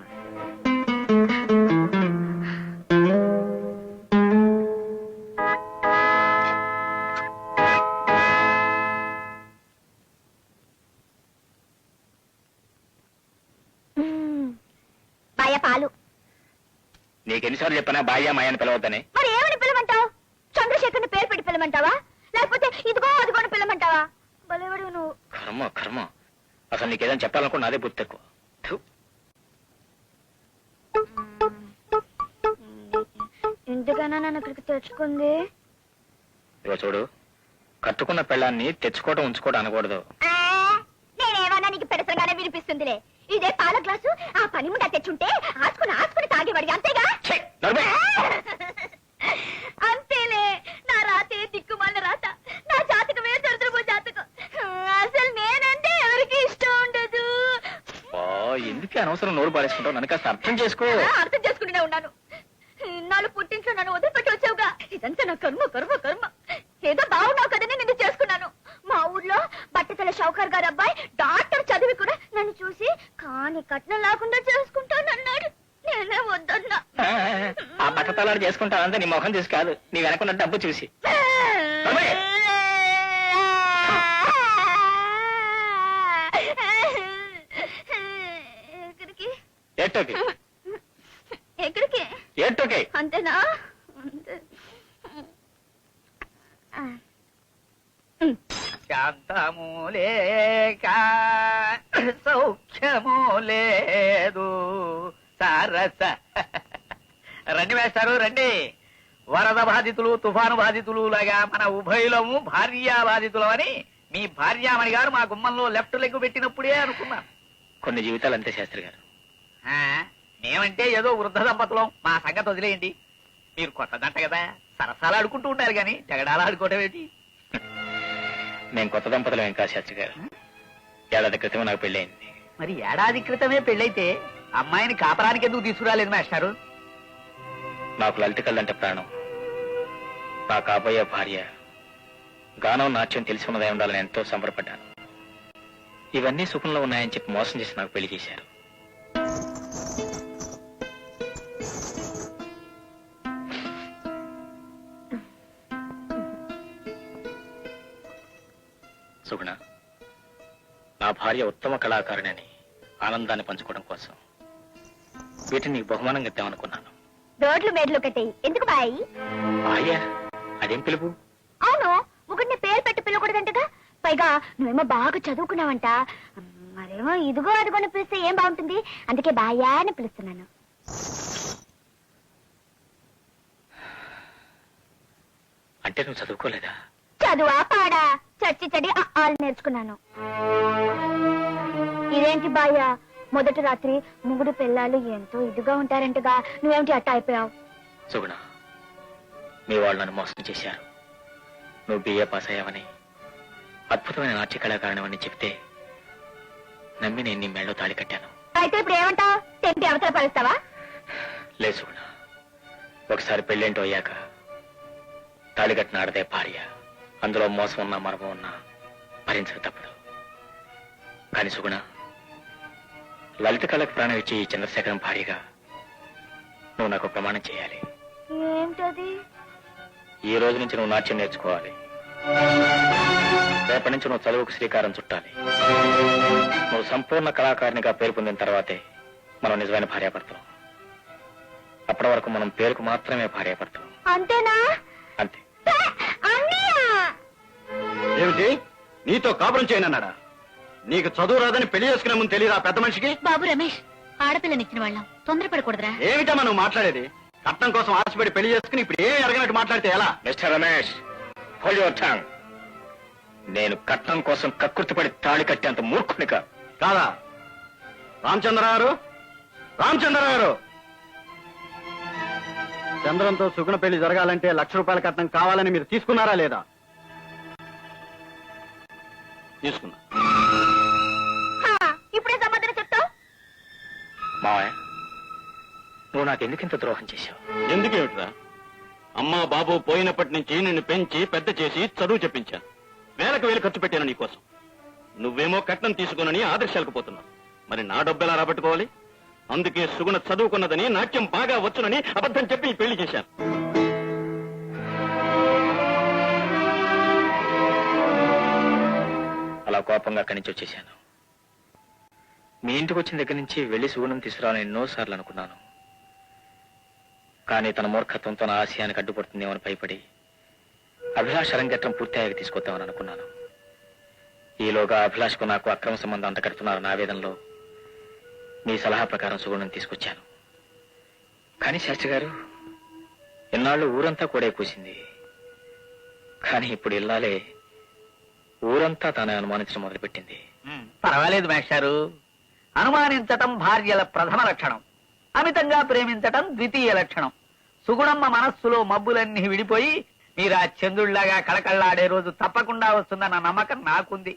పాలు నీకెన్నిసార్లు చెప్పనా బాయ్యా మాయని పిలవద్దని? మరి ఏమని పిలమంటావు? చంద్రశేఖర్ని పేరు పెట్టి పిలమంటావా, లేకపోతే ఇదిగో అదిగోని పిలమంటావా? బలేవాడు నువ్వు. కర్మ కర్మ, అసలు నీకేదని చెప్పాలనుకున్నా అదే బుద్ధి తక్కువ. థు. ఎందుకైనా నన్ను ఇక్కడికి తెచ్చుకుంది? ఇదిగో చూడు, కట్టుకున్న పెళ్ళాన్ని తెచ్చుకోవడం ఉంచుకోవడం అనకూడదు. నేనేమన్నా నీకు పెడసంగానే వినిపిస్తుందిలే. ఇదే పాల గ్లాసు ఆ పని ముండా తెచ్చుంటే ఆసుకుని తాగేవాడి, అంతేగా? అంతేలే, నా రాతే దిక్కుమాల రాత, నా జాతకమే దరిద్రపు జాతకం. అసలు నేనంటే ఎవరికి ఇష్టం ఉండదు. ఎందుకే అనవసరం నోరు పారేసుకుంటావు? నన్ను కాస్త అర్థం చేసుకో. అర్థం చేసుకుంటూనే ఉన్నాను. నాలుగు పుట్టింట్లో నన్ను వదిలిపెట్టి వచ్చావుగా, ఇదంతా నా కర్మ కర్మ కర్మ. ఏదో బాగున్నావు కదని నిన్ను చేసుకున్నాను. మా ఊర్లో బట్టతల షౌకర్ గారు అబ్బాయి డాక్టర్ చదివి కూడా నన్ను చూసి కాని కట్నం లేకుండా చేసుకుంటానన్నాడు. నేనే వద్దన్నా. ఆ బట్టతలాడు చేసుకుంటానంటే నీ ముఖం చూసి కాదు, నీ వెనకున్న డబ్బు చూసి. ఎక్కడికి? ఎక్కడికి? ఏటోకే. అంతేనా? శాంతము లేక సౌఖ్యము లేదు, రస రండి వేస్తారు రండి. వరద బాధితులు తుఫాను బాధితులు లాగా మన ఉభయులము భార్యా బాధితులం అని మీ భార్యామణి గారు మా గుమ్మంలో లెఫ్ట్ లెగ్ పెట్టినప్పుడే అనుకున్నాను. కొన్ని జీవితాలు అంతే శాస్త్రి గారు. ఆ, మేమంటే ఏదో వృద్ధ దంపతులం, మా సంగతి వదిలేయండి. మీరు కొత్త దంట కదా, సరసాలు ఆడుకుంటూ ఉంటారు కానీ జగడాలు ఆడుకోవటం ఏంటి? మేము కొత్త దంపతులు ఏం కాదు శాస్త్రి గారు. ఏడాది క్రితమే నాకు పెళ్ళయింది. మరి ఏడాది క్రితమే పెళ్ళైతే అమ్మాయిని కాపరానికి ఎందుకు తీసుకురాలేదు మాస్టారు? నాకు లలిత కళ్ళంటే ప్రాణం. నా కాబోయే భార్య గానం నాట్యం తెలిసి ఉన్నదై ఉండాలని ఎంతో సంబరపడ్డాను. ఇవన్నీ సుఖంలో ఉన్నాయని చెప్పి మోసం చేసి నాకు పెళ్లి చేశారు. సుగుణ, నా భార్య ఉత్తమ కళాకారిణి ఆనందాన్ని పంచుకోవడం కోసం వీటిని నీకు బహుమానంగా ఇద్దామనుకున్నాను. రోడ్లు మేడ్లు కట్టాయి ఎందుకు బాయ్? భార్య అదేం పిలుపు? అవును, ముగ్గురిని పేరు పెట్టి పిలవకూడదంటగా. పైగా నువ్వేమో బాగా చదువుకున్నావంట. మరేమో ఇదిగో అదిగోని పిలిస్తే ఏం బాగుంటుంది, అందుకే బాయా అని పిలుస్తున్నాను. అంటే నువ్వు చదువుకోలేదా? చదువా పాడా చచ్చి చెడి ఆలు నేర్చుకున్నాను. ఇదేంటి బాయ్యా, మొదటి రాత్రి ముగ్గురు పిల్లలు ఎంతో ఇదిగా ఉంటారంటగా, నువ్వేమిటి అట్ట అయిపోయావు? సుగుణ, మీ వాళ్ళు నన్ను మోసం చేశారు. నువ్వు బిఏ పాస్ అయ్యావని, అద్భుతమైన నాట్య కళాకారణమని చెప్తే నమ్మి నేను నీ మెళ్ళో తాళి కట్టాను. అయితే ఇప్పుడు ఏమంటావు? తెంపి అవసర పరుస్తావా? లేదు సుగుణ, ఒకసారి పెళ్ళేంటో అయ్యాక తాళి కట్టిన ఆడదే భార్య, అందులో మోసం ఉన్నా మర్మం ఉన్నా భరించక తప్పదు. కానీ సుగుణ, లలిత కళకు ప్రాణం ఇచ్చి ఈ చంద్రశేఖరం భార్యగా నువ్వు నాకు ప్రమాణం చేయాలి. ఏమిటది? ఈ రోజు నుంచి నువ్వు నాట్యం నేర్చుకోవాలి. రేపటి నుంచి నువ్వు చదువుకు శ్రీకారం చుట్టాలి. నువ్వు సంపూర్ణ కళాకారిణిగా పేరు పొందిన తర్వాతే మనం నిజమైన భార్యాభర్తలం. అప్పటి వరకు మనం పేరుకు మాత్రమే భార్యాభర్తలం. అంతేనా? అంతే. ఏమిటి నీతో కాపురం చేయనన్నాడా? నీకు చదువు రాదని పెళ్లి చేసుకునే ముందు తెలియదా పెద్ద మనిషికి? బాబు రమేష్, ఆడపిల్లనిచ్చిన వాళ్ళం తొందరపడకూడదురా. ఏమిటా మనం మాట్లాడేది? కట్నం కోసం ఆశపడి పెళ్లి చేసుకుని ఇప్పుడు ఏమి అడగనట్టు మాట్లాడితే ఎలా? Mister Ramesh, hold your tongue. నేను కట్నం కోసం కక్కుర్తిపడి తాళి కట్టేంత మూర్ఖుని కాదా? రామచంద్రరావు, రామచంద్రరావు, చంద్రంతో సుగుణ పెళ్లి జరగాలంటే ₹1,00,000 కట్నం కావాలని మీరు తీసుకున్నారా లేదా? తీసుకున్నా. ఇప్పుడే సమాధానం చెప్తావు? మావయ్య, నువ్వు నాకు ఎందుకింత ద్రోహం చేశావు? ఎందుకేమిట్రా? అమ్మా బాబు పోయినప్పటి నుంచి నిన్ను పెంచి పెద్ద చేసి చదువు చెప్పించాను. వేలకు వేలు ఖర్చు పెట్టాను నీకోసం. నువ్వేమో కట్నం తీసుకునని ఆదర్శాలకు పోతున్నావు. మరి నా డబ్బు ఎలా రాబట్టుకోవాలి? అందుకే సుగుణ చదువుకున్నదని, నాట్యం బాగా వచ్చునని అబద్ధం చెప్పి పెళ్లి చేశాను. అలా కోపంగా అక్కడి నుంచి వచ్చేశాను. మీ ఇంటికి వచ్చిన దగ్గర నుంచి వెళ్లి సుగుణం తీసుకురావాలని ఎన్నోసార్లు అనుకున్నాను. కానీ తన మూర్ఖత్వంతో నా ఆశయానికి అడ్డుపడుతుందేమని భయపడి అభిలాష్ అరంగేట్రం పూర్తయ్యాక తీసుకొద్దామని అనుకున్నాను. ఈలోగా అభిలాష్కు నాకు అక్రమ సంబంధం అంతకడుతున్నారు నా ఆవేదనలో మీ సలహా ప్రకారం సుగుణం తీసుకొచ్చాను. కానీ శాస్త్రి గారు, ఇన్నాళ్ళు ఊరంతా కూడా కూసింది. కానీ ఇప్పుడు ఇల్లాలే ఊరంతా తానే అనుమానించడం మొదలుపెట్టింది. పర్వాలేదు మాస్టారు, అనుమానించటం భార్యల ప్రథమ లక్షణం, అమితంగా ప్రేమించటం ద్వితీయ లక్షణం. సుగుణమ్మ మనస్సులో మబ్బులన్నీ విడిపోయి మీరు ఆ చంద్రుళ్లాగా కళకళ్ళాడే రోజు తప్పకుండా వస్తుందన్న నమ్మకం నాకుంది.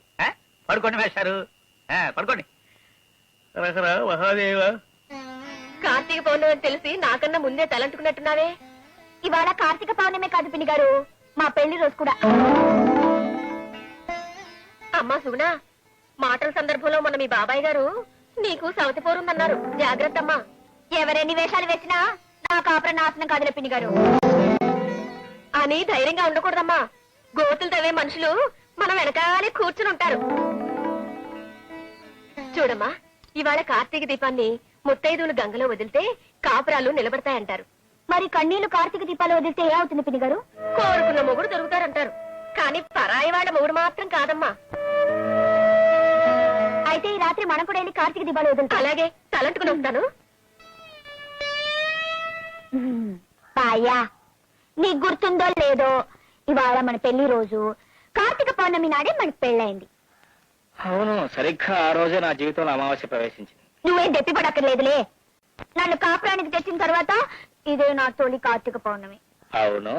పడుకోండి మాస్టారు, పడుకోండి. మహాదేవ, కార్తీక పౌర్ణమి తెలిసి నాకన్నా ముందే తలంటుకున్నట్టున్నావే. ఇవాళ కార్తీక పౌర్ణమే కాదు పిన్ని గారు, మా పెళ్లి రోజు కూడా. అమ్మా సుగుణ, మాటల సందర్భంలో మన మీ బాబాయ్ గారు నీకు సవతి పోరుందన్నారు, జాగ్రత్త అమ్మా. ఎవరెన్ని వేషాలు వేసినా నా కాపుర నాశనం కాదులే పిన్ని గారు అని ధైర్యంగా ఉండకూడదమ్మా. గోతులు తవ్వే మనుషులు మనం వెనకాలే కూర్చుని ఉంటారు. చూడమ్మా, ఇవాళ కార్తీక దీపాన్ని ముత్తైదువులు గంగలో వదిలితే కాపురాలు నిలబడతాయంటారు. మరి కన్నీళ్లు కార్తీక దీపాలు వదిలితే ఏ అవుతుంది పిన్ని గారు? కోరుకున్న మొగుడు దొరుకుతారంటారు. కానీ పరాయి వాళ్ళ మొగుడు మాత్రం కాదమ్మా. అయితే ఈ రాత్రి మనం కూడా వెళ్ళి కార్తీక దీపాలు వదులుతాం. అలాగే, తలంటుకుని ఉంటాను. బాయ్యా నీకు గుర్తుందో లేదో ఇవాళ మన పెళ్లి రోజు. కార్తీక పౌర్ణమి నాడే మనకు పెళ్ళైంది. అవును, సరిగ్గా ఆ రోజే నా జీవితంలో అమావాస్య ప్రవేశించింది. నువ్వేం తెప్పిపడక్కర్లేదులే. నన్ను కాపురానికి తెచ్చిన తర్వాత ఇదే నా తొలి కార్తీక పౌర్ణమి. అవును.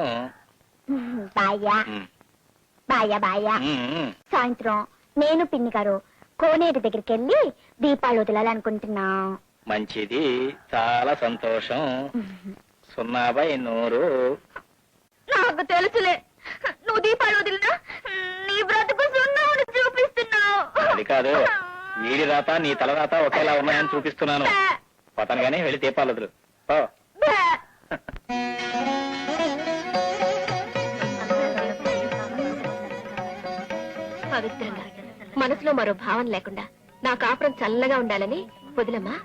బాయ్యా ఉమ్, బాయ్యా బాయ్యా ఉమ్. సాయంత్రం నేను పిన్ని గారు కోనేరు దగ్గరికి వెళ్ళి దీపాలు వదలాలనుకుంటున్నా. మంచిది, చాలా సంతోషం. 0/100. నాకు తెలుసులే, నువ్వు దీపాలు వదిలినా నీ బ్రతుకు సున్నాను చూపిస్తున్నావు. అది కాదు, వీడి రాత నీ తల రాత ఒకేలా ఉన్నాయని చూపిస్తున్నాను. పోతాను గానీ వెళ్ళి దీపాలు వదులు. ఓ. పవిత్రంగా మనసులో మరో భావన లేకుండా నా కాపురం చల్లగా ఉండాలని వదిలమ్మా.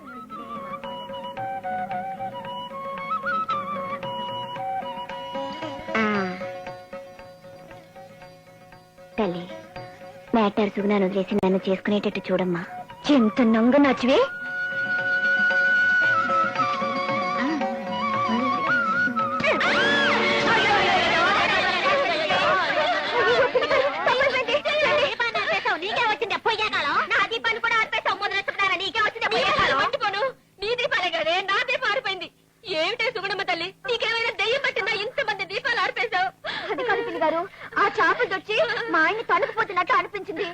తల్లి మ్యాటర్ సుగుణాన్ని వదిలేసి నన్ను చేసుకునేటట్టు చూడమ్మా. ఎంత నంగ నచ్చివే. నీకే వచ్చింది పొయ్యాకాలం. నా దీపాన్ని కూడా ఆర్పేసావు. మొదలెట్టుకున్నారా? నీకే వచ్చింది పొయ్యాకాలం. పట్టుకోను, నీ దీపాలే కదే నా దీపం ఆరిపోయింది. ఏమిటే సుగుణమ్మ తల్లి, నీకేమైనా దెయ్యం పట్టిందా? ఇంతమంది దీపాలు ఆర్పేశావు. అది కాదు పిల్లి గారు, ఆ చేపలు తెచ్చి మా ఆయన్ని తనుకుపోతున్నట్టు అనిపించింది,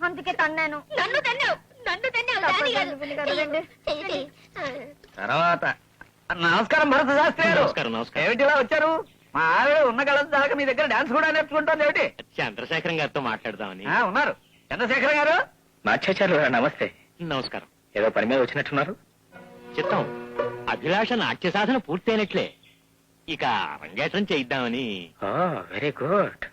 అందుకే తన్నాను. నన్ను తన్నావు, నన్ను తన్నావు. తర్వాత నమస్కారం భరత శాస్త్రి గారు. నమస్కారం, నమస్కారం. ఏమిటిలా వచ్చారు? మా ఆవిడ ఉన్న కళ దాకా మీ దగ్గర డాన్స్ కూడా నేర్చుకుంటుంది ఏమిటి? చంద్రశేఖరం గారితో మాట్లాడదామని. ఉన్నారు చంద్రశేఖర్ గారు. నాట్యాచార్యులు గారు నమస్తే. నమస్కారం. ఏదో పని మీద వచ్చినట్టున్నారు. చిత్తం, అభిలాష నాట్య సాధన పూర్తయినట్లే. ఇక అరంగేట్రం చేయిద్దామని. Very good.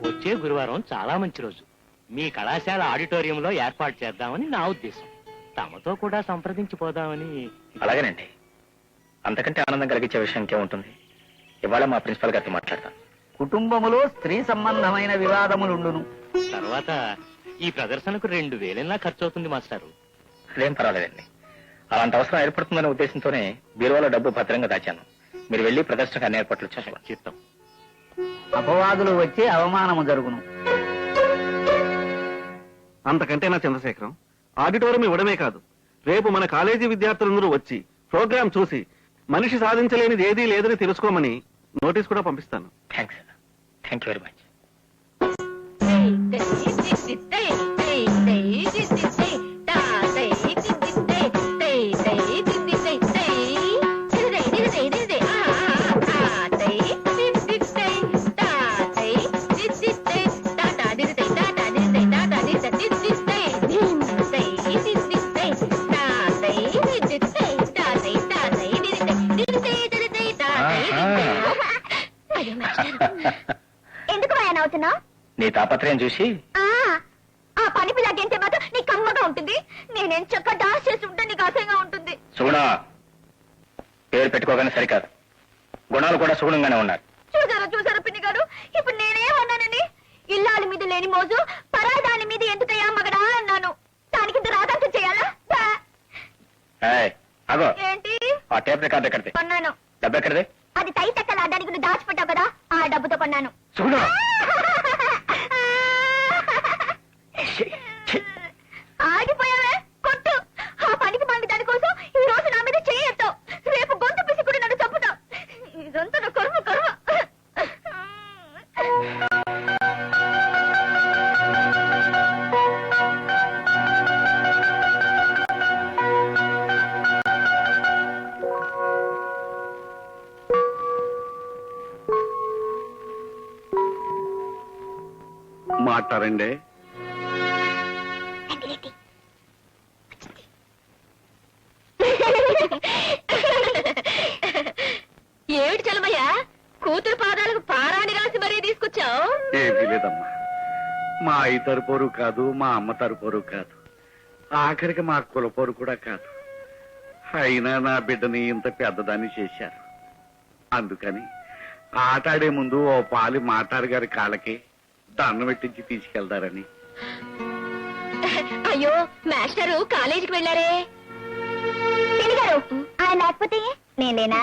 వచ్చే గురువారం చాలా మంచి రోజు. మీ కళాశాల ఆడిటోరియంలో ఏర్పాటు చేద్దామని నా ఉద్దేశం. తమతో కూడా సంప్రదించిపోదామని. అలాగేనండి. అంతకంటే ఆనందం కలిగించే విషయం ఇంకేముంటుంది. ఇవాళ మా ప్రిన్సిపల్ గారితో మాట్లాడతాను. కుటుంబములో స్త్రీ సంబంధమైన వివాదములుండును. తర్వాత ఈ ప్రదర్శనకు 2000 ఖర్చు అవుతుంది మాస్టారు. అదేం పర్వాలేదండి. అలాంటి అవసరం ఏర్పడుతుందనే ఉద్దేశంతోనే బీరువాలో డబ్బు భద్రంగా దాచాను. మీరు వెళ్లి ప్రదర్శనకు అన్ని ఏర్పాట్లు చేసుకోండి. చిత్తం. అపవాదులు వచ్చి అవమానము జరుగును. అంతకంటే నా చంద్రశేఖరం, ఆడిటోరియం ఇవ్వడమే కాదు, రేపు మన కాలేజీ విద్యార్థులందరూ వచ్చి ప్రోగ్రాం చూసి మనిషి సాధించలేనిది ఏదీ లేదని తెలుసుకోమని నోటీస్ కూడా పంపిస్తాను. Thanks. Thank you very much. ఎందుకు భయాన్ని అవుతున్నావు? నీ తాపత్రయం చూసి ఆ పని పిల్లకంటే మాత్రం నీకు కమ్మగా ఉంటుంది. నేనేం చక్కగా డాన్స్ చేసి ఉంటే నీకు అసహ్యంగా ఉంటుంది. సుగుణ పేరు పెట్టుకోగానే సరికాదు, గుణాలు కూడా సుగుణంగానే ఉన్నారు. చూసారా పిన్ని గారు, ఇప్పుడు నేనేమన్నానని? ఇల్లాల మీద లేని మోజు పరాయి దాని మీద ఎందుకయ్యా మగడా అన్నాను. దానికి ఇంత రాదంతం చేయాలా? అగో, ఏంటి ఆ టేప్ రికార్డ్ ఎక్కడిది? కొన్నాను. డబ్బు ఎక్కడిది? అది తై తక్కల దానికి నువ్వు దాచిపెట్టావు కదా, ఆ డబ్బుతో కొన్నాను. సుగుణ, ఆగిపోయావే, కొట్టు. ఆ పనికి పండి దానికోసం ఈ రోజు నా మీద చేయొద్దావు, రేపు గొంతు పిసి కూడా నన్ను చంపుతావు. ఇదంతా నా కర్మ కర్మ. మాట్లాడండి. ఏమిటి చలమయ్యా, కూతురు పాదాలకు పారాని రాసి మరీ తీసుకొచ్చావు? ఏమీ లేదమ్మా, మా అయ్య తరపోరు కాదు, మా అమ్మ తరపోరు కాదు, ఆఖరికి మా కులపోరు కూడా కాదు. అయినా నా బిడ్డని ఇంత పెద్దదాన్ని చేశారు. అందుకని ఆటాడే ముందు ఓ పాలి మాటారు గారి కాళ్ళకి దండం పెట్టించి తీసుకెళ్తారని. అయ్యో, మాస్టరు కాలేజీకి వెళ్ళారే. పిన్ని గారు, ఆ ఆయన లేకపోతే నేను లేనా?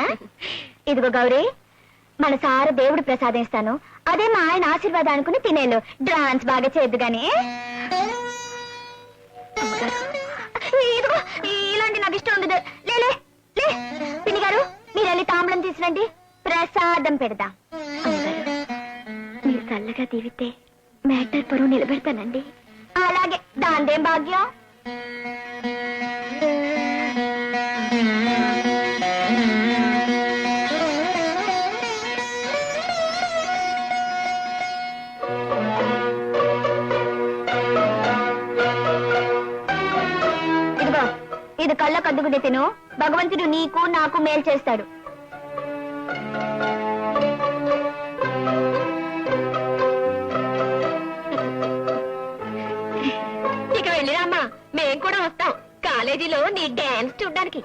ఇదిగో గౌరీ, మన సారు దేవుడు ప్రసాదిస్తాను, అదే మా ఆయన ఆశీర్వాదం అనుకుని తినేలు. డాన్స్ బాగా చేయద్దు గాని. ఇదిగో ఇలాంటి నాకు ఇష్టం ఉంది. లేలే లే పిన్ని గారు, మీరు వెళ్ళి తాంబూలం తీసురండి, ప్రసాదం పెడదాం. మీరు చల్లగా దీవితే మ్యాటర్ పరువు నిలబెడతానండి. అలాగే, దాందేం భాగ్యం. ఇదిగో, ఇది కళ్ళ కద్దుకునే తిను. భగవంతుడు నీకు నాకు మేలు చేస్తాడు. ఇక వెళ్ళిరామ్మా, మేం కూడా వస్తాం కాలేజీలో నీ డాన్స్ చూడ్డానికి.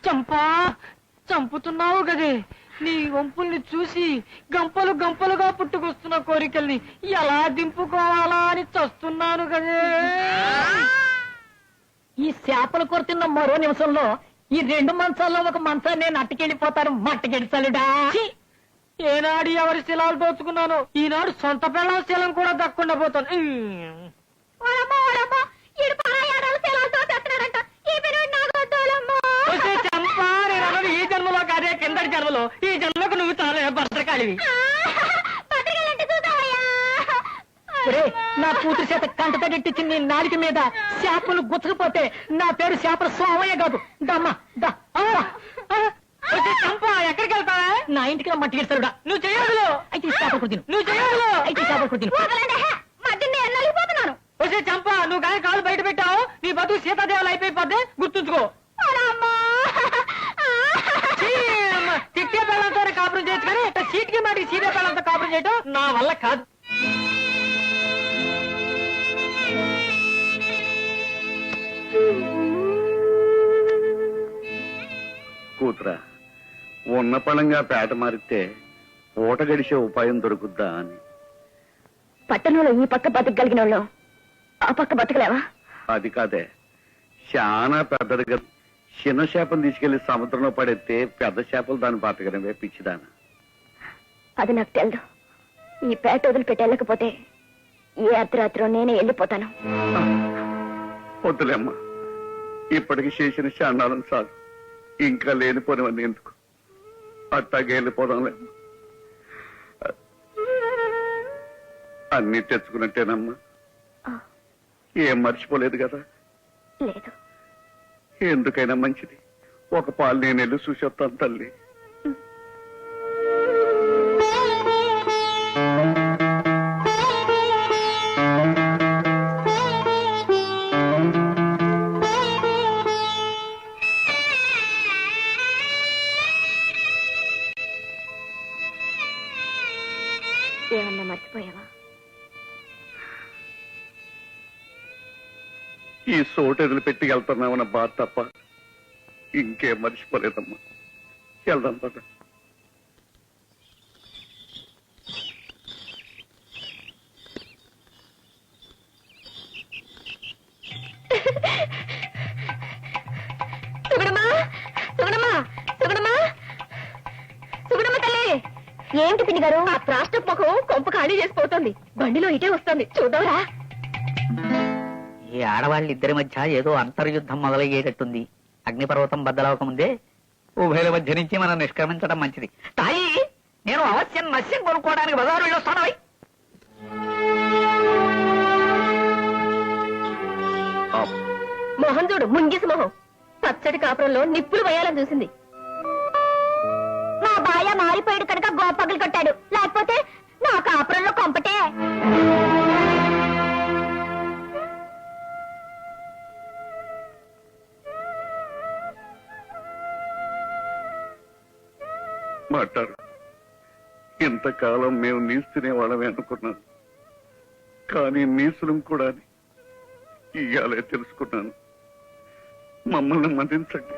చంపా, చంపుతున్నావు గదే. నీ వంపుల్ని చూసి గంపలు గంపలుగా పుట్టుకొస్తున్న కోరికల్ని ఎలా దింపుకోవాలా అని చస్తున్నాను గదే. ఈ చేపలు కొడుతున్న మరో నిమిషంలో ఈ 2 మంచాల్లో ఒక మంచాన్ని నేను అట్టుకెళ్ళిపోతాను. మట్టకెడిసలుడా, ఏనాడు ఎవరి శిలాలు దోచుకున్నాను, ఈనాడు సొంత పిల్లల శీలం కూడా దక్కకుండా పోతాను. ఈ జన్మలో కాదే, కిందటి జన్మలో. ఈ జన్మకు నువ్వు చాలా భద్రకాళివి. నా కూతురు చేత కంట తగట్టించి నీ నాలుక మీద చేపలు గుచ్చకపోతే నా పేరు చేపల స్వామయ్య కాదు. దమ్మా దా. చంప, ఎక్కడికి వెళ్తావా? నా ఇంటికి మట్టి గెలుస్తాడుడా. నువ్వు చేయదులు అయితే చేపలు కుడితిను. నువ్వు చేయదులు అయితే చేపలు కుడితిను. వచ్చే చంప, నువ్వు కానీ కాలు బయట పెట్టావు, నీ బతుకు సీతాదేవాలు అయిపోయిపోతే గుర్తుంచుకో. తిట్టే పిల్లలతోనే కాపురం చేయొచ్చు కానీ సీట్కి మాటికి సీదే పిల్లలతో కాపురం చేయటం నా వల్ల కాదు. కూతురా, ఉన్న పళంగా పేట మారితే పూట గడిచే ఉపాయం దొరుకుద్దా అని. పట్టణంలో ఈ పక్క బతకగలిగిన వాళ్ళు ఆ పక్క బతకలేవా? అది కాదే, చాలా పెద్దదిగా చిన్న చేపలు తీసుకెళ్లి సముద్రంలో పడేస్తే పెద్ద చేపలు దాన్ని బతకడమే పిచ్చిదాన. అది నాకు తెలదు. ఈ పేట వదిలిపెట్టి వెళ్ళకపోతే ఏ అర్ధరాత్రి నేనే వెళ్ళిపోతాను. వద్దులేమ్మా, ఇప్పటికి చేసిన శాండాలం చాలు, ఇంకా లేనిపోనివన్నీ ఎందుకు. అట్టాగే వెళ్ళిపోదాంలే. అన్ని తెచ్చుకున్నట్టేనమ్మా, ఏం మర్చిపోలేదు కదా. లేదు, ఎందుకైనా మంచిది, ఒక పాలు నేను వెళ్ళి చూసి వస్తాను తల్లి. ఏమన్నా మర్చిపోయావా? ఈ సోటు వదిలిపెట్టి వెళ్తున్నామన్న బాధ తప్ప ఇంకేం మర్చిపోలేదమ్మా. వెళ్దాం పద. ఏంటి పిన్ని గారు, ఆ రాష్ట్ర ముఖం కొంప ఖాళీ చేసిపోతుంది. బండిలో ఇటే వస్తుంది, చూద్దాంరా. ఈ ఆడవాళ్ళిద్దరి మధ్య ఏదో అంతర్యుద్ధం మొదలయ్యేటట్టుంది. అగ్నిపర్వతం బద్దలవక ముందే ఉభయల మధ్య నుంచి మనం నిష్క్రమించడం మంచిది. తాయి, నేను అవశ్యం మత్స్యం కొనుక్కోవడానికి బజారు వెళ్ళొస్తాను. మొహం చూడు, ముంగిసి మొహం. పచ్చడి కాపురంలో నిప్పులు వేయాలని చూసింది. మా మా బాయ మారిపోయాడు కనుక గోపగలు కొట్టాడు, లేకపోతే నా కాపురంలో కొంపటే. మాట్లాడు. ఇంతకాలం మేము నీసు తినేవాళ్ళమే అనుకున్నాను, కానీ నీసులం కూడా ఇయ్యాలే తెలుసుకున్నాను. మమ్మల్ని మదించండి.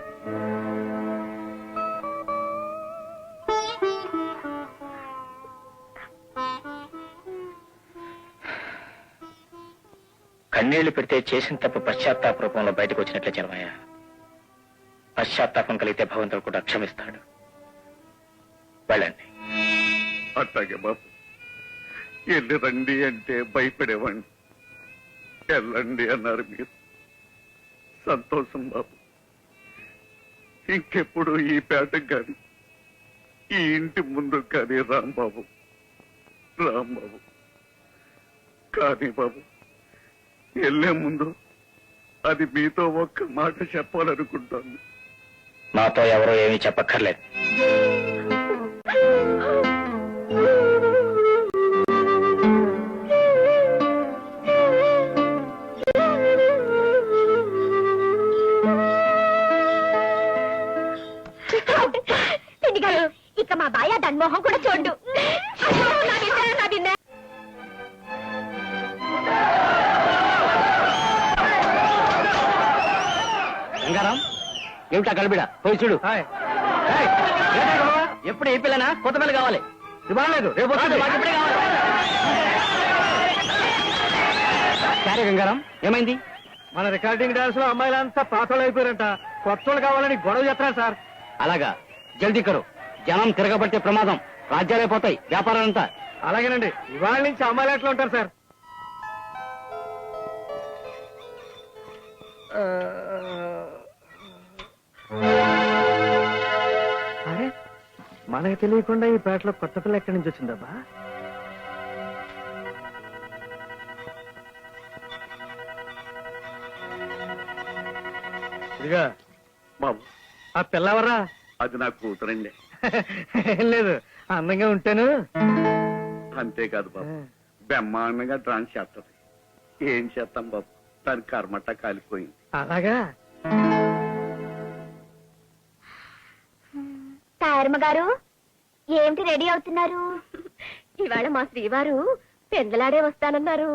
కన్నీళ్లు పెడితే చేసిన తప్పు పశ్చాత్తాప రూపంలో బయటకు వచ్చినట్లే చరమయ్య. పశ్చాత్తాపం కలిగితే భగవంతుడు కూడా క్షమిస్తాడు. వెళ్ళండి. అట్లాగే బాబు. వెళ్ళి రండి అంటే భయపడేవాడిని, వెళ్ళండి అన్నారు మీరు. సంతోషం బాబు. ఇంకెప్పుడు ఈ పేటకు కానీ ఈ ఇంటి ముందు కానీ రాంబాబు. కానీ బాబు, వెళ్ళే ముందు అది మీతో ఒక్క మాట చెప్పాలనుకుంటాను. నాతో ఎవరో ఏమీ చెప్పక్కర్లేదు. ఇక మా బాయ దాని మొహం కూడా చూడు. గంగారాం, ఏమిటా కలిబిడ? పోయి చూడు. ఎప్పుడు ఏ పిల్లనా? కొత్త పిల్ల కావాలి. ఇవ్వలేదు, రేపు వస్తుంది. మాకు ఇప్పుడే కావాలి. సరే గంగారాం, ఏమైంది? మన రికార్డింగ్ డాన్స్ లో అమ్మాయిలంతా పాతలు అయిపోయారంట. కొత్తలు కావాలని గొడవ చేస్తున్నారు సార్. అలాగా, జల్దీ కరు. జనం తిరగబట్టే ప్రమాదం. రాజ్యాలే పోతాయి, వ్యాపారాలంతా. అలాగేనండి. ఇవాళ నుంచి అమ్మాయిలు ఎట్లా ఉంటారు సార్? అరే, మనకి తెలియకుండా ఈ పేటలో కొత్త పిల్ల ఎక్కడి నుంచి వచ్చిందబ్బా? ఇదిగా బాబు, ఆ పిల్లవరా? అది నా కూతురండి. లేదు, అందంగా ఉంటాను. అంతేకాదు బాబు, బ్రహ్మాండంగా డాన్స్ చేస్తుంది. ఏం చేస్తాం బాబు, దాని కర్మట కాలిపోయింది. అలాగా? తారమ్మ గారు, ఏమిటి రెడీ అవుతున్నారు? ఇవాళ మా శ్రీవారు పెందలాడే వస్తానన్నారు.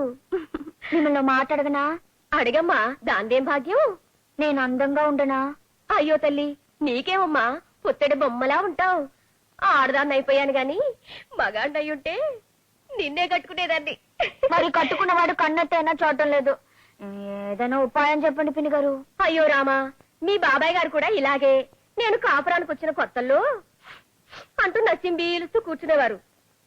మిమ్మల్ని మాట్లాడగనా? అడగమ్మా, దాందేం భాగ్యం. నేను అందంగా ఉండనా? అయ్యో తల్లి, నీకేమమ్మా, పుత్తడి బొమ్మలా ఉంటావు. ఆడదాన్ని అయిపోయాను గాని మగాండయ్యుంటే నిన్నే కట్టుకునేదాన్ని. మరి కట్టుకున్నవాడు కన్నట్టైనా చూడటం లేదు. ఏదైనా ఉపాయం చెప్పండి పిన్ని గారు. అయ్యో రామా, మీ బాబాయ్ గారు కూడా ఇలాగే. నేను కాపురానికి వచ్చిన కొత్తల్లో అంటూ నచ్చింబీలుస్తూ కూర్చునేవారు.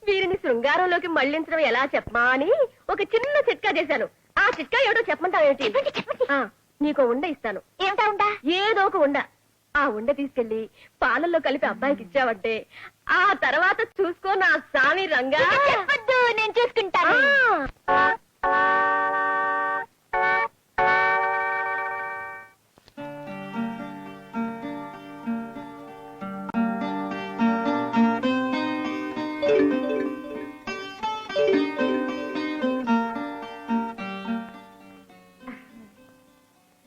వీరిని శృంగారంలోకి మళ్లించడం ఎలా చెప్పమా అని ఒక చిన్న చిట్కా చేశాను. ఆ చిట్కా ఏమిటో చెప్పమంటావేమిటి? నీకో ఉండ ఇస్తాను. ఏమిటా ఉండ? ఏదో ఒక ఉండ. ఆ ఉండ తీసుకెళ్లి పాలల్లో కలిపి అబ్బాయికి ఇచ్చావంటే ఆ తర్వాత చూసుకో నా స్వామి రంగా. చెప్పొద్దు, నేను చూసుకుంటాను.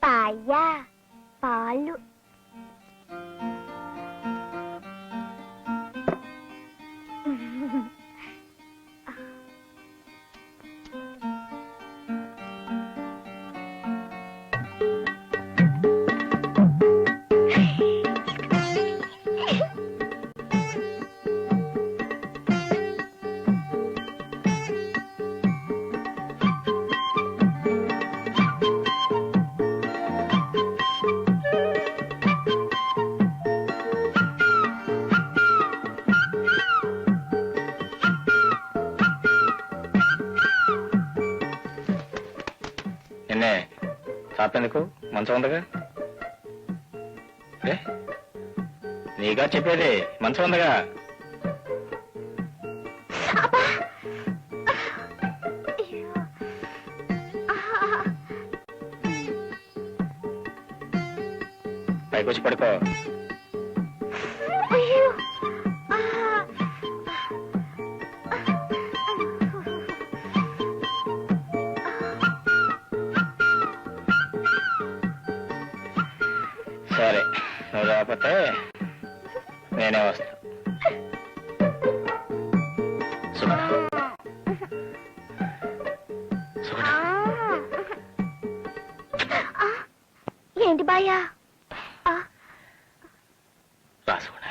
పాయా పాలు. నిన్నే చాపెందుకు? మంచం ఉందగా. నీగా చెప్పేది, మంచం ఉందగా. పైకొచ్చి పడుకో. సరే నువ్వు రాకపోతే నేనే వస్తా. సుగుణ సుగుణ ఏంటి బాయ్యా? రా సుగుణ.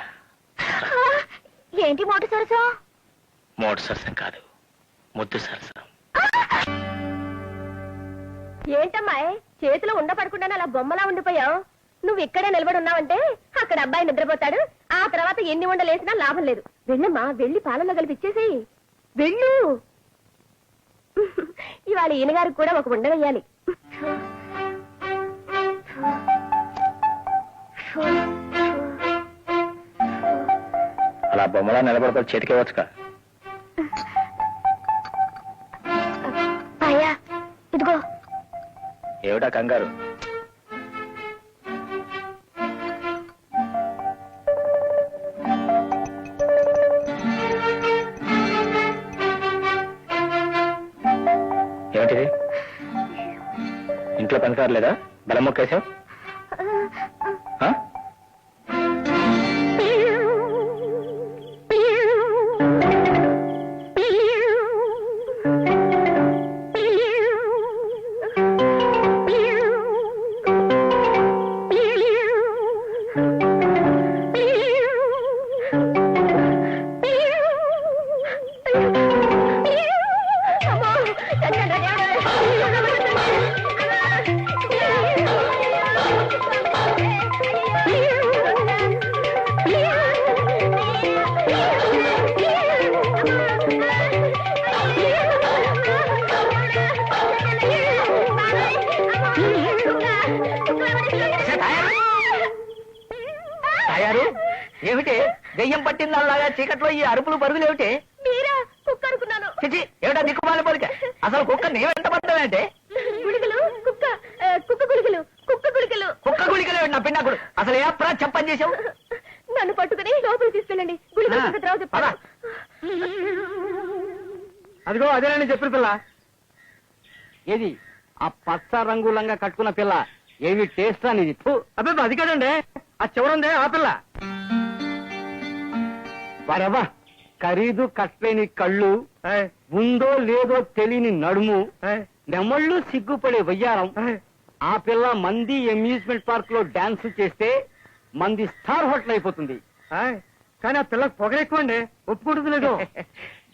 ఏంటి మోటు సరసం? మోటు సరసం కాదు, ముద్దు సరసం. ఏంటమ్మాయి చేతిలో ఉండపడకుండానే అలా బొమ్మలా ఉండిపోయావు? నువ్వు ఇక్కడే నిలబడి ఉన్నావంటే అక్కడ అబ్బాయి నిద్రపోతాడు. ఆ తర్వాత ఎన్ని ఉండలేసినా లాభం లేదు. వెళ్ళమ్మా, వెళ్ళి పాలల్లో కలిపి ఇచ్చేసేయి. వెళ్ళు. ఇవాళ ఈయనగారికి కూడా ఒక ఉండ వేయాలి. అలా బొమ్మలా నిలబడిపోయి చేతికేవచ్చుగా. అయ్యా ఇదిగో. ఏమిటా కంగారు? ఏమిటిది? ఇంట్లో పనికారు లేదా? బలం మొక్కేశావు? ఏమిటి దెయ్యం పట్టిందల్లాగా చీకట్లో ఈ అరుపులు పరుగులు ఏమిటి? మీరా? కుక్క అనుకున్నాను. చిచి, ఏమిటా దిక్కుమాల పోలిక? అసలు కుక్క నీ వెంట పడ్డావేంటే? గుళికలు కుక్క కుక్క గుళికలు కుక్క గుళికలు కుక్క గుళికలు ఏమిటి నా పిన్నాకుడు? అసలు ఏ అప్రా చెప్పని చేసావు? నన్ను పట్టుకుని లోపలికి తీసుకెళ్ళండి. గుళికలు తర్వాత చెప్తాను. అదిగో అదే నేను చెప్పిన పిల్ల. ఏది ఆ పచ్చ రంగులంగా కట్టుకున్న పిల్ల? ఏమి టేస్ట్ అనేది? అబ్బాయి అది కాదండి, ఆ చివరందే ఆ పిల్ల. వారెవ్వా, ఖరీదు కట్టలేని కళ్ళు, ఉందో లేదో తెలియని నడుము, నెమళ్ళు సిగ్గుపడే వయ్యారం. ఆ పిల్ల మంది అమ్యూజ్మెంట్ పార్క్ లో డాన్స్ చేస్తే మంది స్టార్ హోటల్ అయిపోతుంది. కానీ ఆ పిల్లకి పొగరెక్కువండి, ఒప్పుకుంటుంది లేదు.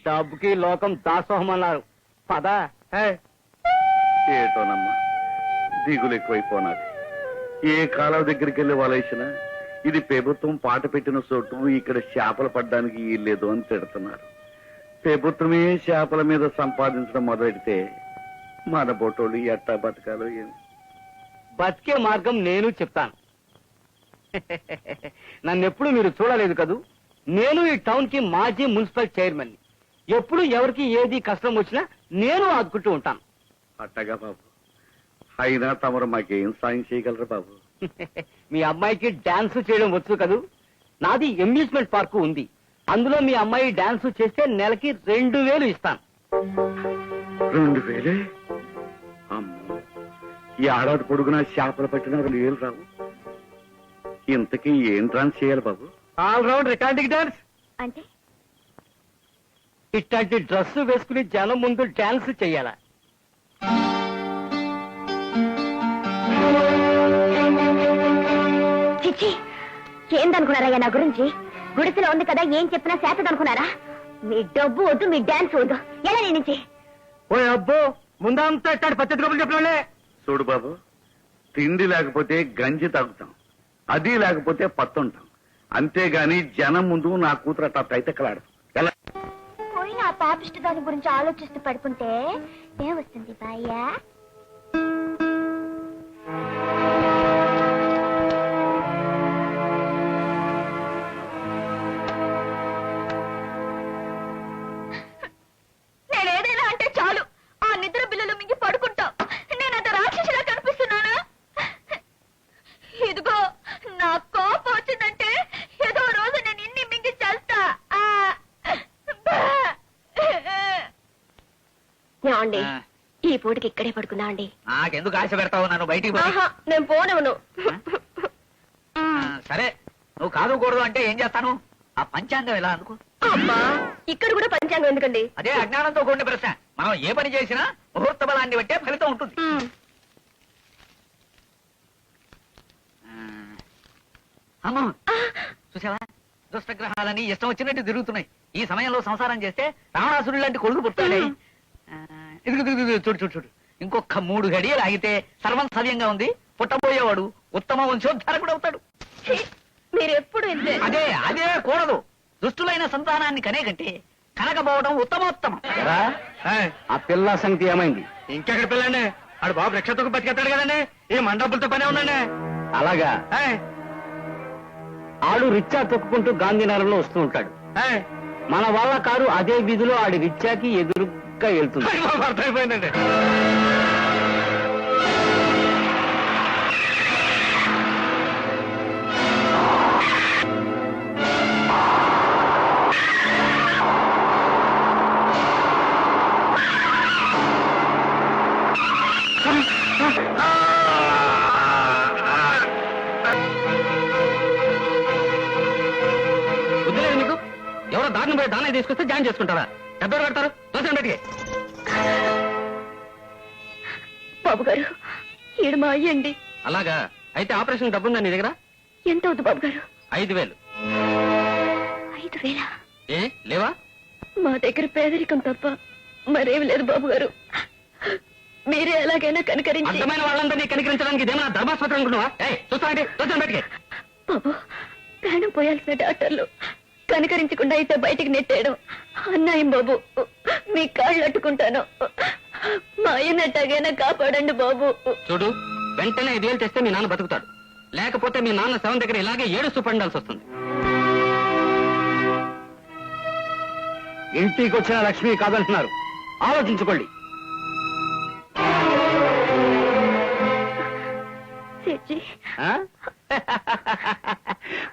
డబ్బుకి లోకం దాసోహం అన్నారు. పదా ఏటోనమ్మా, దిగులు ఎక్కువైపోనాది. ఏ కాలం దగ్గరికి వెళ్ళి వాళ్ళేసినా ఇది ప్రభుత్వం పాట పెట్టిన చోటు, ఇక్కడ చేపలు పడ్డానికి వీల్లేదు అని తిడుతున్నారు. ప్రభుత్వమే చేపల మీద సంపాదించడం మొదలెడితే మన బొట్టోళ్ళు ఎట్టా బతకాలో ఏమి? బతికే మార్గం నేను చెప్తాను. నన్నెప్పుడు మీరు చూడలేదు కదూ. నేను ఈ టౌన్ కి మాజీ మున్సిపల్ చైర్మన్. ఎప్పుడు ఎవరికి ఏది కష్టం వచ్చినా నేను ఆదుకుంటూ ఉంటాను. అట్టగా బాబు, అయినా తమరు మాకేం సాయం చేయగలరు బాబు? మీ అమ్మాయికి డాన్స్ చేయడం వచ్చు కదూ. నాది అమ్యూజ్మెంట్ పార్కు ఉంది. అందులో మీ అమ్మాయి డాన్స్ చేస్తే నెలకి 2000 ఇస్తాను. 2000? అమ్మో, ఈ ఏడాది పొడుగునా చేపలు పట్టిన 2000 రావు. ఇంతకీ ఏం డాన్స్ చేయాలి బాబు? ఆల్ రౌండ్ రికార్డింగ్ డాన్స్ అంటే ఇట్లాంటి డ్రెస్ వేసుకుని జనం ముందు డాన్స్ చెయ్యాలా? చిచ్చి, ఏందనుకున్నారయ్యా నా గురించి? గుడిసెలో ఉంది కదా, ఏం చెప్పినా చేతదనుకున్నారా? మీ డబ్బు వద్దు, మీ డాన్స్ వద్దు. ఎలా నీ నుంచి? ఓ అబ్బో, ముందంతా ఇట్లాంటి పద్ధతి గొప్పలు చెప్పలే. చూడు బాబు, తిండి లేకపోతే గంజి తాగుతాం, అది లేకపోతే పత్తుంటాం. అంతేగాని జనం ముందు నా కూతురు అట్లా తైతెక్కలాడదు. ఎలా? పోయిన ఆ పాపిష్టి దాని గురించి ఆలోచిస్తూ పడుకుంటే ఏమొస్తుంది బాయ్యా? నేనేదైనా అంటే చాలు, ఆ నిద్ర బిల్లులు మింగి పడుకుంటాం. నేనంత రాక్షసులా కనిపిస్తున్నానా? ఇదిగో, నా కోపం వచ్చిందంటే ఏదో రోజు నేను ఇన్ని మింగి చేస్తా. ఏమండి, ఈ పూటకి ఇక్కడే పడుకుందా అండి? నాకెందుకు ఆశ పెడతావు? నన్ను బయటికి పో. నేను పోనవును. సరే నువ్వు కాదు కూడదు అంటే ఏం చేస్తాను? ఆ పంచాంగం ఎలా అనుకో. అమ్మా ఇక్కడ కూడా పంచాంగం ఎందుకండి? అదే అజ్ఞానంతో కూడిన ప్రశ్న. మనం ఏ పని చేసినా ముహూర్త బలాన్ని బట్టే ఫలితం ఉంటుంది. అమ్మా చూసావా, దుష్టగ్రహాలని ఇష్టం వచ్చినట్టు తిరుగుతున్నాయి. ఈ సమయంలో సంసారం చేస్తే రావణాసురుడు లాంటి కొడుకు పుట్టాడే. చూడు చూడు చూడు, ఇంకొక 3 గడియలు ఆగితే సర్వం సవ్యంగా ఉంది. పుట్టబోయేవాడు ఉత్తమ వంశోద్ధారకుడు అవుతాడు. మీరెప్పుడు ఇంతే. అదే అదే కూడదు. దుష్టులైన సంతానాన్ని కనే కంటే కనకపోవడం ఉత్తమోత్తమం. ఆ పిల్ల సంగతి ఏమైంది? ఇంకెక్కడ పిల్లండి, ఆడు బాబు రక్షతకు బతికెత్తాడు కదండి. ఈ మండపులతో పనే ఉందండి. అలాగా? ఆడు రిచ్చా తొక్కుకుంటూ గాంధీనగరంలో వస్తూ ఉంటాడు. మన వాళ్ళ కారు అదే వీధిలో ఆడి రిచ్చాకి ఎదురుగా వెళ్తుంది. అర్థమైపోయిందండి. బుద్ధిలేదు నీకు? ఎవరో దారిని పోయి దాన్ని తీసుకొస్తే జాయిన్ చేసుకుంటారా? పెద్దవారు కడతారు దోశ బయటికి. బాబు గారు ఈడు మా అయ్యండి. అలాగా? అయితే ఆపరేషన్ డబ్బు ఉందా నీ దగ్గర? ఎంత అవుతుంది బాబు గారు? 5,000. 5,000? ఏ లేవా? మా దగ్గర పేదరికం తప్ప మరేమి లేదు బాబు గారు. మీరే ఎలాగైనా కనుకరించి. అర్థమైన వాళ్ళందరినీ కనికరించడానికి ఇదేమన్నా ధర్మాస్పత్రం అనుకున్నావా? చూస్తానండి దోశ బయటికి. బాబు ప్రాణం పోయాల్సిన డాక్టర్లు కనుకరించకుండా అయితే బయటికి నెట్టేయడం అన్నాయం బాబు. మీ కాళ్ళు అట్టుకుంటాను. మా అయ్యనట్టగైనా కాపాడండి బాబు. చూడు, వెంటనే 5,000 తెస్తే మీ నాన్న బతుకుతాడు. లేకపోతే మీ నాన్న శవం దగ్గర ఇలాగే ఏడుస్తూ పండాల్సి వస్తుంది. ఇంటికి వచ్చిన లక్ష్మి కాదంటున్నారు, ఆలోచించుకోండి. సేఠ్జీ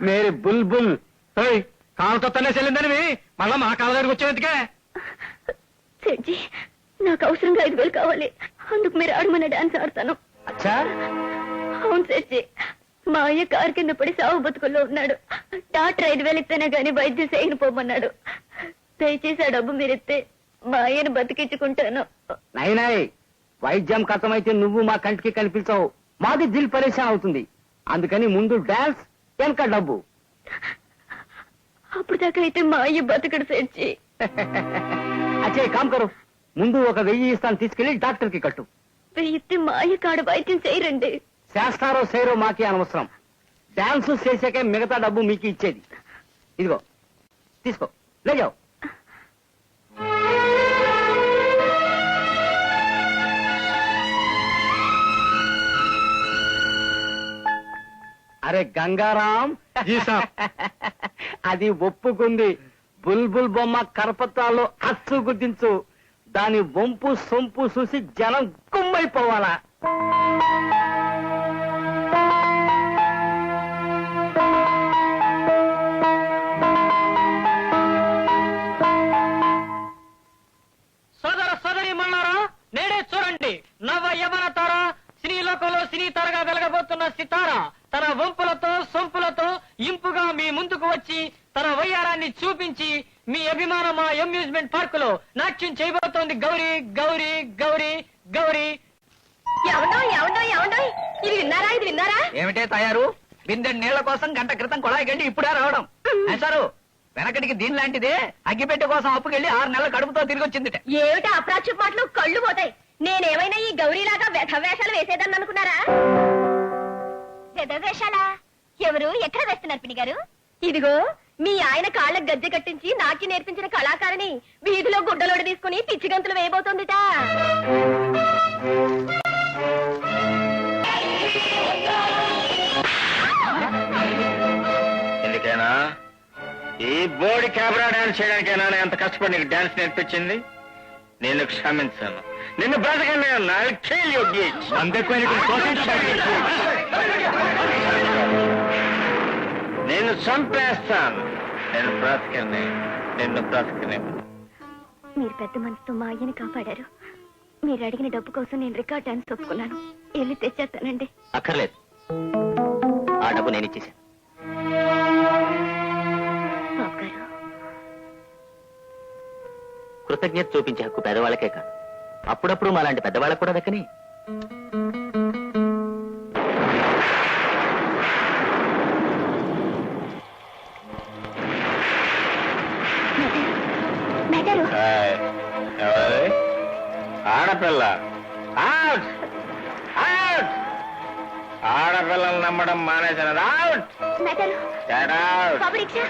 మేరీ బుల్బుల్. కాలుతో తనే చెల్లిందని మళ్ళా మా కాళ్ళ దగ్గరికి వచ్చేందుకే. సేఠ్జీ నాకు అవసరంగా 5,000 కావాలి. అందుకు మీరు ఆడమన్న డాన్స్ ఆడతాను. అచ్చా? అవును సేఠ్జీ, మా అయ్య కారు కింద పడి సాగు బతుకుల్లో ఉన్నాడు. డాక్టర్ 5,000 ఇస్తేనే గాని వైద్యం చేయకపోమన్నాడు. దయచేసి ఆ డబ్బు మీరిస్తే మా అయ్యను బతికించుకుంటాను. నైనాయ్, వైద్యం కథమైతే నువ్వు మా కంటికి కనిపించావు, మాది దిల్ పరేషాన్ అవుతుంది. అందుకని ముందు డాన్స్, వెనక డబ్బు. అప్పుడు దాకా అయితే మా అయ్య బతకడు సేఠ్జీ. అచ్చే కామ్ కరు, ముందు ఒక 1,000 ఇస్తాను, తీసుకెళ్లి డాక్టర్ కి కట్టు. 1,000 ఇస్తే మా అయ్య కాడ వైద్యం చేయరండి. చేస్తారో చేయరో మాకే అనవసరం. డాన్స్ చేసాకే మిగతా డబ్బు మీకు ఇచ్చేది. ఇదిగో తీసుకో, లేజావు. అరే గంగారాం, అది ఒప్పుకుంది. బుల్బుల్ బొమ్మ కరపత్రాల్లో అచ్చు గుర్తించు. దాని వంపు సొంపు చూసి జనం కుమ్మైపోవాలా. సోదర సోదరి మన్నారా, నేడే చూడండి నవ యవన తార, శ్రీలోకంలో సినీ తారగా వెలగబోతున్న సితార తన వంపులతో సొంపులతో ఇంపుగా మీ ముందుకు వచ్చి తన వయ్యారాన్ని చూపించి మీ అభిమాన మా అమ్యూజ్మెంట్ పార్క్ లో నాట్యం చేయబోతోంది. గౌరీ గౌరీ గౌరీ గౌరీ. ఎవడో ఎవడో ఎవడో ఇది విన్నారా? ఇది విన్నారా? ఏమిటే తయారు? బిందెడు నీళ్ల కోసం గంట క్రితం కొళాయి గండి ఇప్పుడే రావడం. సారు వెనకటికి దీని లాంటిదే అగ్గిపెట్టె కోసం అప్పుకెళ్ళి 6 నెలల కడుపుతో తిరిగి వచ్చిందిట. ఏమిటా అప్రాచ్య మాటలు? కళ్ళు పోతాయి. నేనేమైనా ఈ గౌరీలాగా వ్యధవేషాలు వేసేదాన్ని అనుకున్నారా? వ్యధవేషాలా? ఎవరు ఎక్కడ వేస్తున్నారు పిన్ని గారు? ఇదిగో మీ ఆయన కాళ్ళకు గజ్జె కట్టించి నాకి నేర్పించిన కళాకారిని వీధిలో గుడ్డలోడు తీసుకుని పిచ్చి గంతులు వేయబోతోందిట. ఎందుకైనా ఈ బోర్డు కెమెరా డాన్స్ చేయడానికైనా నేను ఎంత కష్టపడి నీకు డాన్స్ నేర్పించింది. నేను క్షమించాను, నిన్ను బ్రతకనే నేను చంపేస్తాను. నేను బ్రతకనే, నిన్ను బ్రతకనే. మీరు పెద్ద మనసుతో మా అయ్యని కాపాడారు. మీరు అడిగిన డబ్బు కోసం నేను రికార్డ్ డాన్స్ ఒప్పుకున్నాను. వెళ్ళి తెచ్చేస్తానండి. అక్కర్లేదు, ఆ డబ్బు నేను ఇచ్చేసాను. కృతజ్ఞత చూపించే హక్కు పెద్దవాళ్ళకే కాదు, అప్పుడప్పుడు మాలాంటి పెద్దవాళ్ళకు కూడా దక్కని. మెటరు ఆడపిల్ల ఆడపిల్లలు నమ్మడం మానేసిన మెటరు బాబు రిక్షా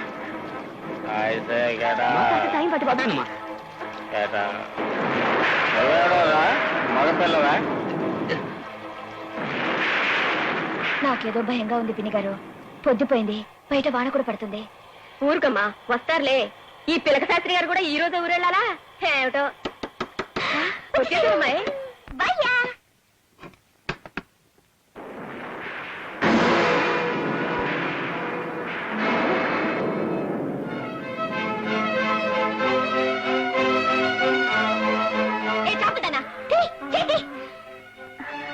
టైం పట్టు బాబు. మగపిల్లవా? నాకేదో భయంగా ఉంది పిన్ని గారు. పొద్దుపోయింది, బయట వాన కూడా పడుతుంది. ఊరుకమ్మా, వస్తారులే. ఈ పిలక శాస్త్రి గారు కూడా ఈ రోజు ఊరెళ్ళాలా ఏమిటో. వచ్చేసారమ్మాయి. బయ్యా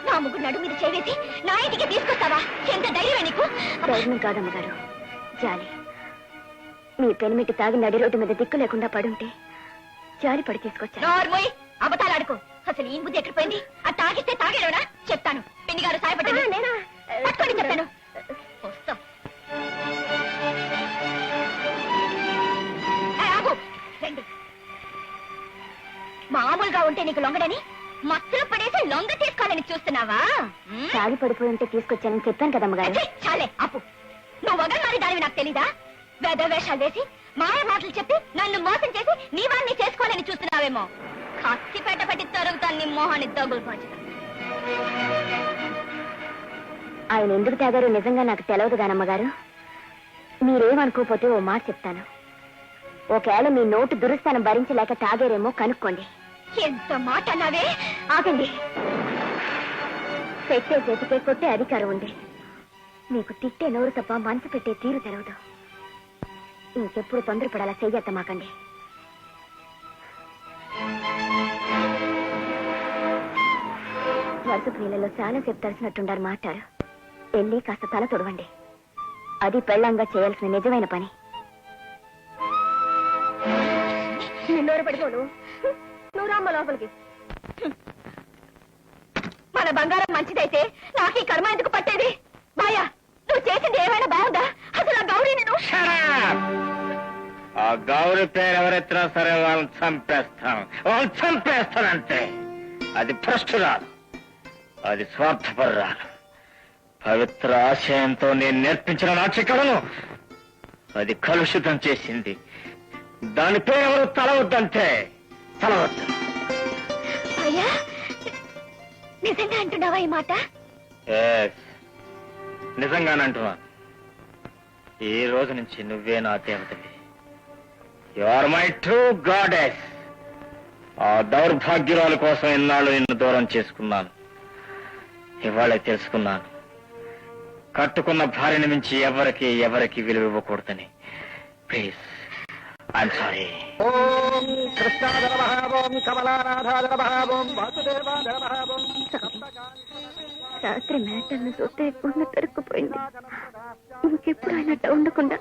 నా ముగ్గురు నడు మీద చేవేసి నా ఇంటికి తీసుకొస్తావా? ఎంత ధైర్యమే నీకు? ధైర్యం కాదమ్మ గారు, జాలి. మీ పెనిమిటి తాగి నడి రోడ్డు మీద దిక్కు లేకుండా పడుంటే జాలి పడి తీసుకొచ్చాను. అబద్ధాలు ఆడుకో. అసలు ఈ బుద్ధి ఎక్కడిపోయింది? అది తాగిస్తే తాగేలోనా? చెప్తాను. పిన్ని గారు సాయపడ్డాను. పట్టుకోండి చెప్తాను. వస్తాం. ఆగు, రండి. మామూలుగా ఉంటే నీకు లొంగడని మత్తులో పడేసి లొంగ తీసుకోవాలని చూస్తున్నావా? తాగి పడిపోయి ఉంటే తీసుకొచ్చానని చెప్పాను కదమ్మగారు. చాలే అప్పు. నువ్వు వగల్మారి దానివి నాకు తెలీదా? వేద వేషాలు వేసి మాయ మాటలు చెప్పి నన్ను మోసం చేసి నీ వాడిని చేసుకోవాలని చూస్తున్నావేమో. కత్తిపేట పెట్టి తరుగుతాను నీ మోహాన్ని తగులుపాచి. ఆయన ఎందుకు తాగారో నిజంగా నాకు తెలవదు గానమ్మగారు. మీరేమనుకోపోతే ఓ మాట చెప్తాను. ఒకవేళ మీ నోటు దురస్థానం భరించలేక తాగారేమో కనుక్కోండి. ఎంత మాట అన్నావే? ఆగండి. పెట్టే చేతికే కొట్టే అధికారం ఉంది. మీకు తిట్టే నోరు తప్ప మనసు పెట్టే తీరు తెలవదు. ఇంకెప్పుడు తొందరపడాలా చెయ్యత్తమాకండి. వరుసపు నీళ్ళలో చాలా సేపు తడిసినట్టుండారు మాట్లాడు. వెళ్ళి కాస్త తల తొడవండి. అది పెళ్ళంగా చేయాల్సిన నిజమైన పని. నిన్నోరు పడిపోను. నువ్వు రామ్మ లోపలికి. మన బంగారం మంచిదైతే నాకు ఈ కర్మ ఎందుకు పట్టేది? బాయా, నువ్వు చేసింది ఏమైనా బాగుందా? అసలు ఆ గౌరీ నేను ఆ గౌరీ పేరు ఎవరెత్తినా సరే వాళ్ళని చంపేస్తానంటే అది భ్రష్టురాలు, అది స్వార్థపరురాలు. పవిత్ర ఆశయంతో నేను నేర్పించిన నాట్యకళను అది కలుషితం చేసింది. దాని పేరు ఎవరు తలవద్దంటే తలవద్దు. అయ్యా, నిజంగా అంటున్నావా ఈ మాట? నిజంగానంటున్నాను. ఈ రోజు నుంచి నువ్వే నా దేవతవి. You are my true goddess. ఆ దౌర్భాగ్యురాల కోసం ఇన్నాళ్ళు నిన్ను దూరం చేసుకున్నాను. ఇవాళ తెలుసుకున్నాను, కట్టుకున్న భార్యని మించి ఎవరికి విలువ ఇవ్వకూడదని. Please, I'm sorry. ఓం కృష్ణాయ నమః, ఓం కమలానాథాయ నమః, ఓం వాసుదేవాయ నమః, ఓం రాత్రి మేటర్ను చూస్తే గుండె పెరుక్కుపోయింది. ఇంకెప్పుడు అయినట్టు ఉండకుండా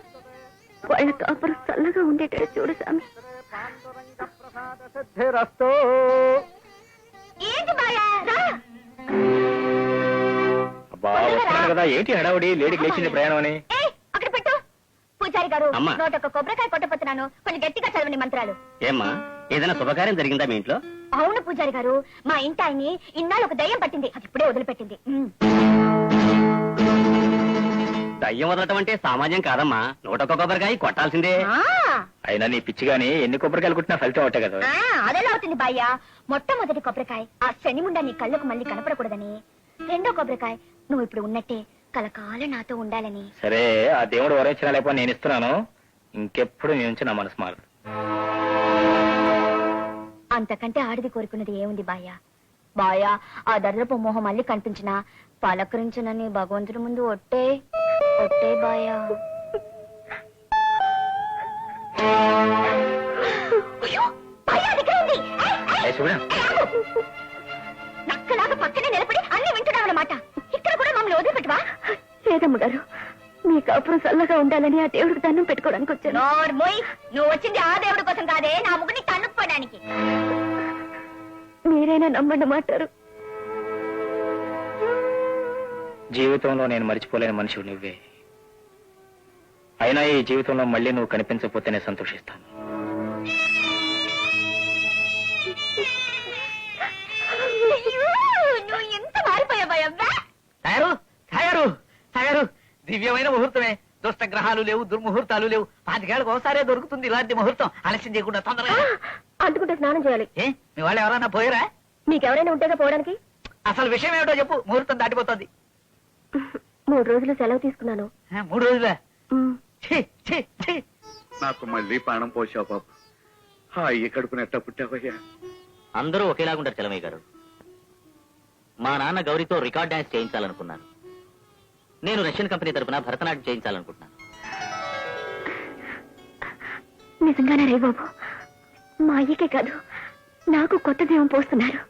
వాళ్ళ కాపురం చల్లగా ఉండేటట్టు చూడు స్వామి. సిద్ధిరస్తు. ఏంటి బాయా? అబ్బా, వస్తున్నాను కదా, ఏంటి హడావుడి? లేడీకి లేచింది ప్రయాణం అని. అక్కడ పెట్టు. పూజారి గారు, అమ్మా. నోటొక్క కొబ్బరికాయ కొట్టపోతున్నాను. కొంచెం గట్టిగా చదవండి మంత్రాలు. ఏమ్మా, ఏదైనా శుభకార్యం జరిగిందా మీ ఇంట్లో? అవును పూజారి గారు, మా ఇంటి ఆయన్ని ఇన్నాళ్ళు ఒక దయ్యం పట్టింది. అది ఇప్పుడే వదిలిపెట్టింది. దయ్యం వదలటం అంటే సామాన్యం కాదమ్మా. నూటొక్క కొబ్బరికాయ కొట్టాల్సిందే. అయినా నీ పిచ్చిగాని ఎన్ని కొబ్బరికాయలు కుట్టినా ఫలితం ఒకటే కదా. అదెలా అవుతుంది బాయ్యా? మొట్టమొదటి కొబ్బరికాయ ఆ శనిముండా నీ కళ్ళకు మళ్ళీ కనపడకూడదని. రెండో కొబ్బరికాయ నువ్వు ఇప్పుడు ఉన్నట్టే కలకాలం నాతో ఉండాలని. సరే, ఆ దేవుడు వరించినా లేకపోతే నేను ఇస్తున్నాను. ఇంకెప్పుడు నీ నుంచి నా మనసు మారదు. అంతకంటే ఆడిది కోరుకున్నది ఏముంది బాయ్యా? బాయ్యా, ఆ దర్రపు మొహం మళ్ళీ కనిపించినా పలకరించనని భగవంతుడి ముందు ఒట్టే బాయ్యా. నక్కలాగా పక్కనే నిలబడి అన్ని వింటున్నావన్నమాట. ఇక్కడ కూడా మమ్మల్ని వదిలిపెట్టవా? లేదమ్మ గారు, మీ కాపురం చల్లగా ఉండాలని ఆ దేవుడికి దండం పెట్టుకోవడానికి వచ్చాను. నువ్వు వచ్చింది ఆ దేవుడి కోసం కాదే, నా ముగ్గుని తన్నుకోవడానికి. మీరైనా నమ్మన్నమాటారు. జీవితంలో నేను మర్చిపోలేని మనిషివి నువ్వే. అయినా ఈ జీవితంలో మళ్ళీ నువ్వు కనిపించకపోతేనే సంతోషిస్తాను. నువ్వు ఎంత మారిపోయావా? తయారు తయారు తయారు. దివ్యమైన ముహూర్తమే. దుష్ట గ్రహాలు లేవు, దుర్ముహూర్తాలు లేవు. 5 ఏళ్ళకు ఒకసారే దొరుకుతుంది ఇలాంటి ముహూర్తం. ఆలస్యం చేయకుండా తొందరగా. అందుకుంటే స్నానం చేయాలి. ఏ మీ వాళ్ళు ఎవరైనా పోయారా? మీకెవరైనా ఉంటేగా పోవడానికి? అసలు విషయం ఏమిటో చెప్పు. ముహూర్తం దాటిపోతుంది. 3 రోజులు సెలవు తీసుకున్నాను. 3 రోజులే? ఉమ్. ఛీ, ఛీ, ఛీ. నాకు మళ్ళీ ప్రాణం పోసావు బాబు. హాయి కడుపునెట్ట పుట్టావయ్యా. అందరూ ఒకేలాగుంటారు చలమయ్య గారు. మా నాన్న గౌరీతో రికార్డ్ డాన్స్ చేయించాలనుకున్నాను. నేను రష్యన్ కంపెనీ తరపున భరతనాట్యం చేయించాలనుకుంటున్నాను. నిజంగానే రే బాబు, మా అయ్యకే కాదు నాకు కొత్త జీవం పోస్తున్నారు.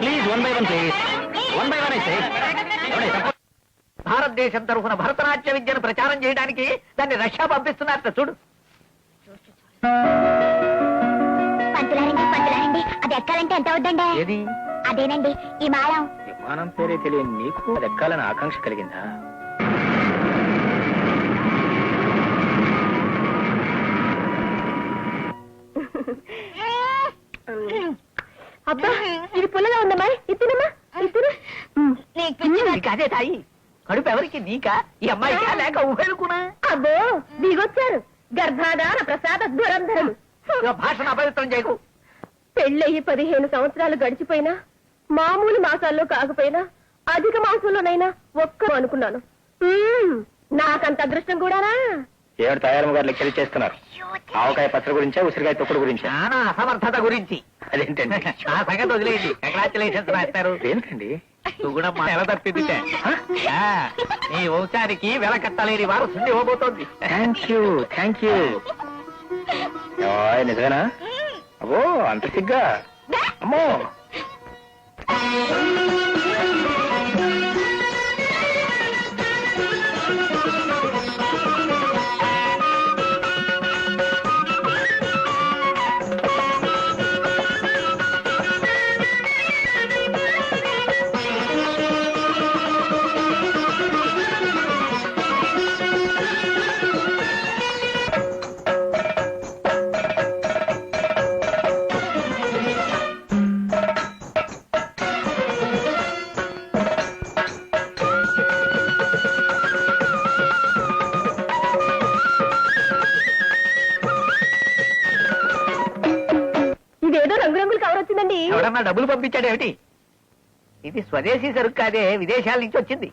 Please 1 by 1 please. 1 by 1 అయితే భారతదేశం తరఫున భరతనాట్య విద్యను ప్రచారం చేయడానికి దాన్ని రష్యా పంపిస్తున్నారట చూడు. పంతులారండి, అది ఎక్కాలంటే ఎంత అవుద్దండి? ఏది? అదేనండి ఈ మాలం. విమానం పేరే తెలియని నీకు అది ఎక్కాలని ఆకాంక్ష కలిగిందా? అబ్బా ఇది పుల్లగా ఉందమ్మా, ఇత్తినమ్మా ఇత్తిన. నీకు అదే తాయి. కడుపు ఎవరికి? నీకా? ఈ అమ్మాయికా లేక ఊహెలుకున్నా? అబ్బో దిగొచ్చారు గర్భాధార ప్రసాద దురంధరులు. భాషను అపవిత్రం చేయకు. పెళ్ళయి 15 సంవత్సరాలు గడిచిపోయినా, మామూలు మాసాల్లో కాకపోయినా అధిక మాసంలోనైనా ఒక్క అనుకున్నాను. నాకంత అదృష్టం కూడానా? ఏడు తయారమ్మ గారు లెక్కలు చేస్తున్నారు. ఆవకాయ పచ్చడి గురించా, ఉసిరికాయ తొక్కుడు గురించా? చాలా అసమర్థత గురించి. అదేంటండి? ఆ సంగతి వదిలేయండి. కంగ్రాచులేషన్స్ రాస్తారు. ఏంటండి? నువ్వు కూడా మా నెల తప్పింది. నీ వంశానికి వెలకట్టలేని వారు సుండి ఇవ్వబోతోంది. Thank you. నిజమేనా? అబ్బో అంత సిగ్గా? అమ్మో ఇదేదో రంగురంగులు కవర్ వచ్చిందండి. ఎవరన్నా డబ్బులు పంపించాడేమిటి? ఇది స్వదేశీ సరుకు కాదే, విదేశాల నుంచి వచ్చింది.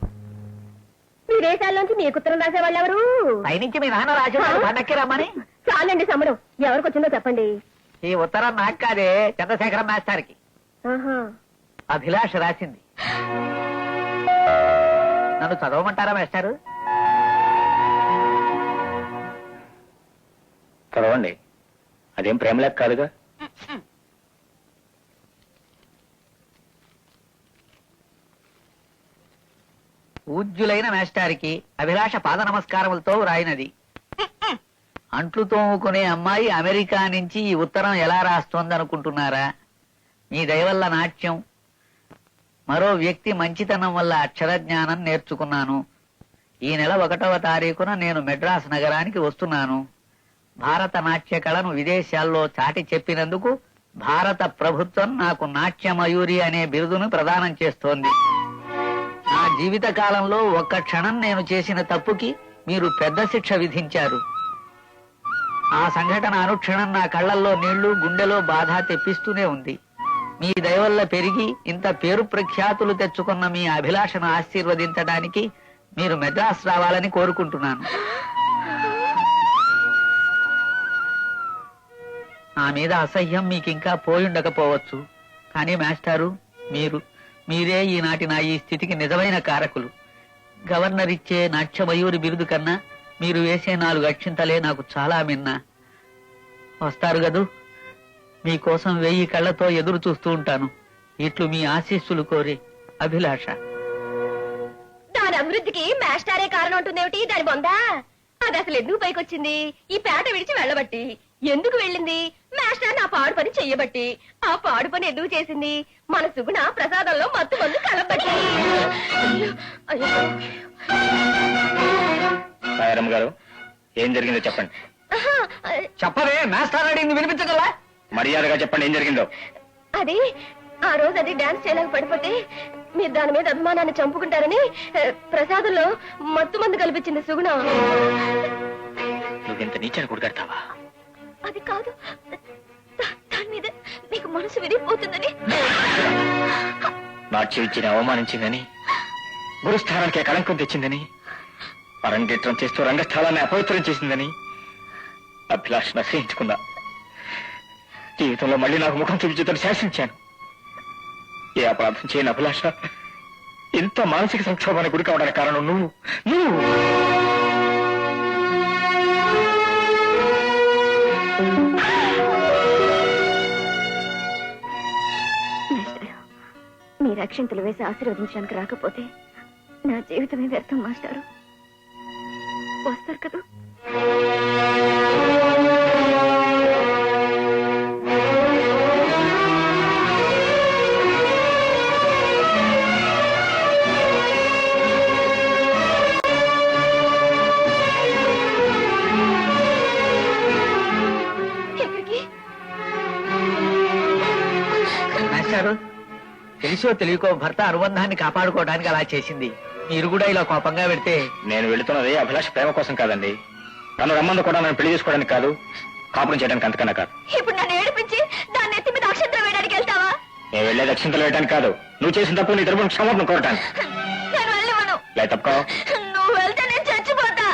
విదేశాల్లోంచి మీకు ఉత్తరం రాసేవాళ్ళు ఎవరు? పైనుంచి మీ నాన్న రాసేవాడు పండక్కి రమ్మని. చాలండి సంబరం. ఎవరికి వచ్చిందో చెప్పండి. ఈ ఉత్తరం నాకు కాదే, చంద్రశేఖరం మాస్టర్కి. ఆహా. అభిలాష్ రాసింది. నన్ను చదవమంటారా మాస్టారు? చదవండి. అదేం ప్రేమ లెక్క కాదుగా. పూజ్యులైన మేస్టారికి అభిలాష పాద నమస్కారములతో వ్రాయినది. అంట్లు తోముకునే అమ్మాయి అమెరికా నుంచి ఈ ఉత్తరం ఎలా రాస్తోందనుకుంటున్నారా? మీ దయవల్ల నాట్యం, మరో వ్యక్తి మంచితనం వల్ల అక్షర జ్ఞానం నేర్చుకున్నాను. ఈ నెల 1వ తారీఖున నేను మెడ్రాస్ నగరానికి వస్తున్నాను. భారత నాట్య కళను విదేశాల్లో చాటి చెప్పినందుకు భారత ప్రభుత్వం నాకు నాట్య మయూరి అనే బిరుదును ప్రదానం చేస్తోంది. నా జీవిత కాలంలో ఒక్క క్షణం నేను చేసిన తప్పుకి మీరు పెద్ద శిక్ష విధించారు. ఆ సంఘటన అనుక్షణం నా కళ్ళల్లో నీళ్లు, గుండెలో బాధ తెప్పిస్తూనే ఉంది. మీ దయవల్ల పెరిగి ఇంత పేరు ప్రఖ్యాతులు తెచ్చుకున్న మీ అభిలాషను ఆశీర్వదించడానికి మీరు మెడ్రాస్ రావాలని కోరుకుంటున్నాను. నా మీద అసహ్యం మీకు ఇంకా పోయుండకపోవచ్చు, కానీ మాస్టారు మీరే ఈనాటి నా ఈ స్థితికి నిజమైన కారకులు. గవర్నర్ ఇచ్చే నాట్యమయూరి బిరుదు కన్నా మీరు వేసే 4 అక్షింతలే నాకు చాలా మిన్నా. వస్తారు గదు? మీకోసం 1000 కళ్ళతో ఎదురు చూస్తూ ఉంటాను. ఇట్లు మీ ఆశీస్సులు కోరి అభిలాష. దాని అభివృద్ధికి మాస్టారే కారణం ఉంటుందేమిటి? దాని బొందా అది అసలు ఎందుకు పైకొచ్చింది? ఈ పేట విడిచి వెళ్ళబట్టి. ఎందుకు వెళ్ళింది? మాస్టర్ నా పాడు పని చెయ్యబట్టి. ఆ పాడు పని ఎందుకు చేసింది? మన సుగుణ ప్రసాదంలో మత్తు మందు కలబట్టి. సాయరమ్మ గారు, ఏం జరిగిందో చెప్పండి. చెప్పవే, మాస్టర్ అడిగింది వినిపించగలరా? మర్యాదగా చెప్పండి, ఏం జరిగిందో. అది ఆ రోజు అది డాన్స్ చేయలేక పడిపోతే మీరు దాని మీద అభిమానాన్ని చంపుకుంటారని ప్రసాదంలో మత్తు మందు కల్పించింది సుగుణ. నువ్వింత నీచని కొడుగడతావా? అది కాదు, దాని మీద మీకు మనసు విరిగిపోతుందని. నాట్యం ఇచ్చిన అవమానించిందని, గురుస్థానానికే కళంకం తెచ్చిందని, అరంగేట్రం చేస్తూ రంగస్థలాన్ని అపవిత్రం చేసిందని అభిలాష నశయించుకున్నా. జీవితంలో మళ్ళీ నాకు ముఖం చూపించుదని శాసించాను. ఏ అపరాధం చేయని అభిలాష ఇంత మానసిక సంక్షోభానికి గురి కావడానికి కారణం నువ్వు. మీ రక్షింతలు వేసి ఆశీర్వదించడానికి రాకపోతే నా జీవితమే వ్యర్థం మాస్టారు. వస్తారు కదా? మాస్టారు, తెలిసో తెలియకో భర్త అనుబంధాన్ని కాపాడుకోవడానికి అలా చేసింది. మీరు కూడా ఇలా కోపంగా పెడితే. నేను వెళుతున్నది అభిలాష ప్రేమ కోసం కాదండి. తను రమ్మంది కూడా నన్ను పెళ్లి చేసుకోవడానికి కాదు, కాపురం చేయడానికి అంతకన్నా కాదు. ఇప్పుడు నన్ను ఏడిపించి దాన్ని ఎత్తి మీద అక్షంతరం వేయడానికి వెళ్తావా? నేను వెళ్ళేది అక్షింతలు వేయడానికి కాదు, నువ్వు చేసిన తప్పు నీ తరపున క్షమాపణ కోరటానికి. నేను వెళ్ళమను. లే తప్పుకో. నువ్వు వెళ్తే నేను చచ్చిపోతా.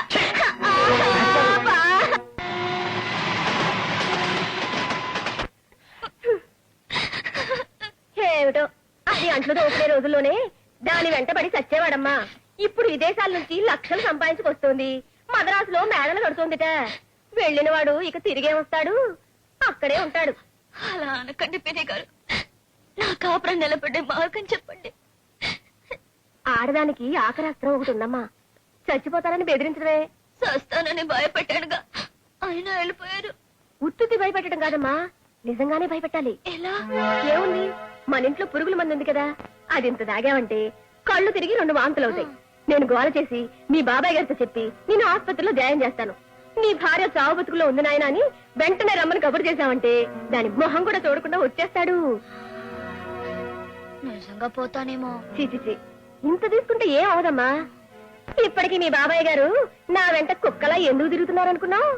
ఏమిటో అది అంట్లు దోపునే రోజుల్లోనే దాని వెంటబడి చచ్చేవాడమ్మా. ఇప్పుడు విదేశాల నుంచి లక్షలు సంపాదించుకొస్తోంది. మద్రాసులో మేడలు కడుతోందిట. వెళ్ళిన వాడు ఇక తిరిగే వస్తాడు, అక్కడే ఉంటాడు. అలా అనకండి పిన్ని గారు, నా కాపురం నిలబడే మార్గం చెప్పండి. ఆడదానికి ఆకరాస్త్రం ఒకటి ఉందమ్మా. చచ్చిపోతానని బెదిరించడమే. చస్తానని భయపెట్టాడుగా, అయినా వెళ్ళిపోయారు. ఉత్తుతి భయపెట్టడం కాదమ్మా, నిజంగానే భయపెట్టాలి. ఎలా? ఏముంది, మన ఇంట్లో పురుగుల మంది ఉంది కదా, అది ఇంత తాగావంటే కళ్ళు తిరిగి 2 వాంతులు అవుతాయి. నేను గోల చేసి మీ బాబాయ్ గారితో చెప్పి నిన్ను ఆసుపత్రిలో జాయిన్ చేస్తాను. నీ భార్య చావు బతుకులో ఉంది నాయన అని వెంటనే రమ్మని కబురు చేశావంటే దాని మొహం కూడా చూడకుండా వచ్చేస్తాడు. నిజంగా పోతానేమో. చీచిచి, ఇంత తీసుకుంటే ఏం అవదమ్మా. ఇప్పటికి మీ బాబాయ్ గారు నా వెంట కుక్కలా ఎందుకు తిరుగుతున్నారనుకున్నావు?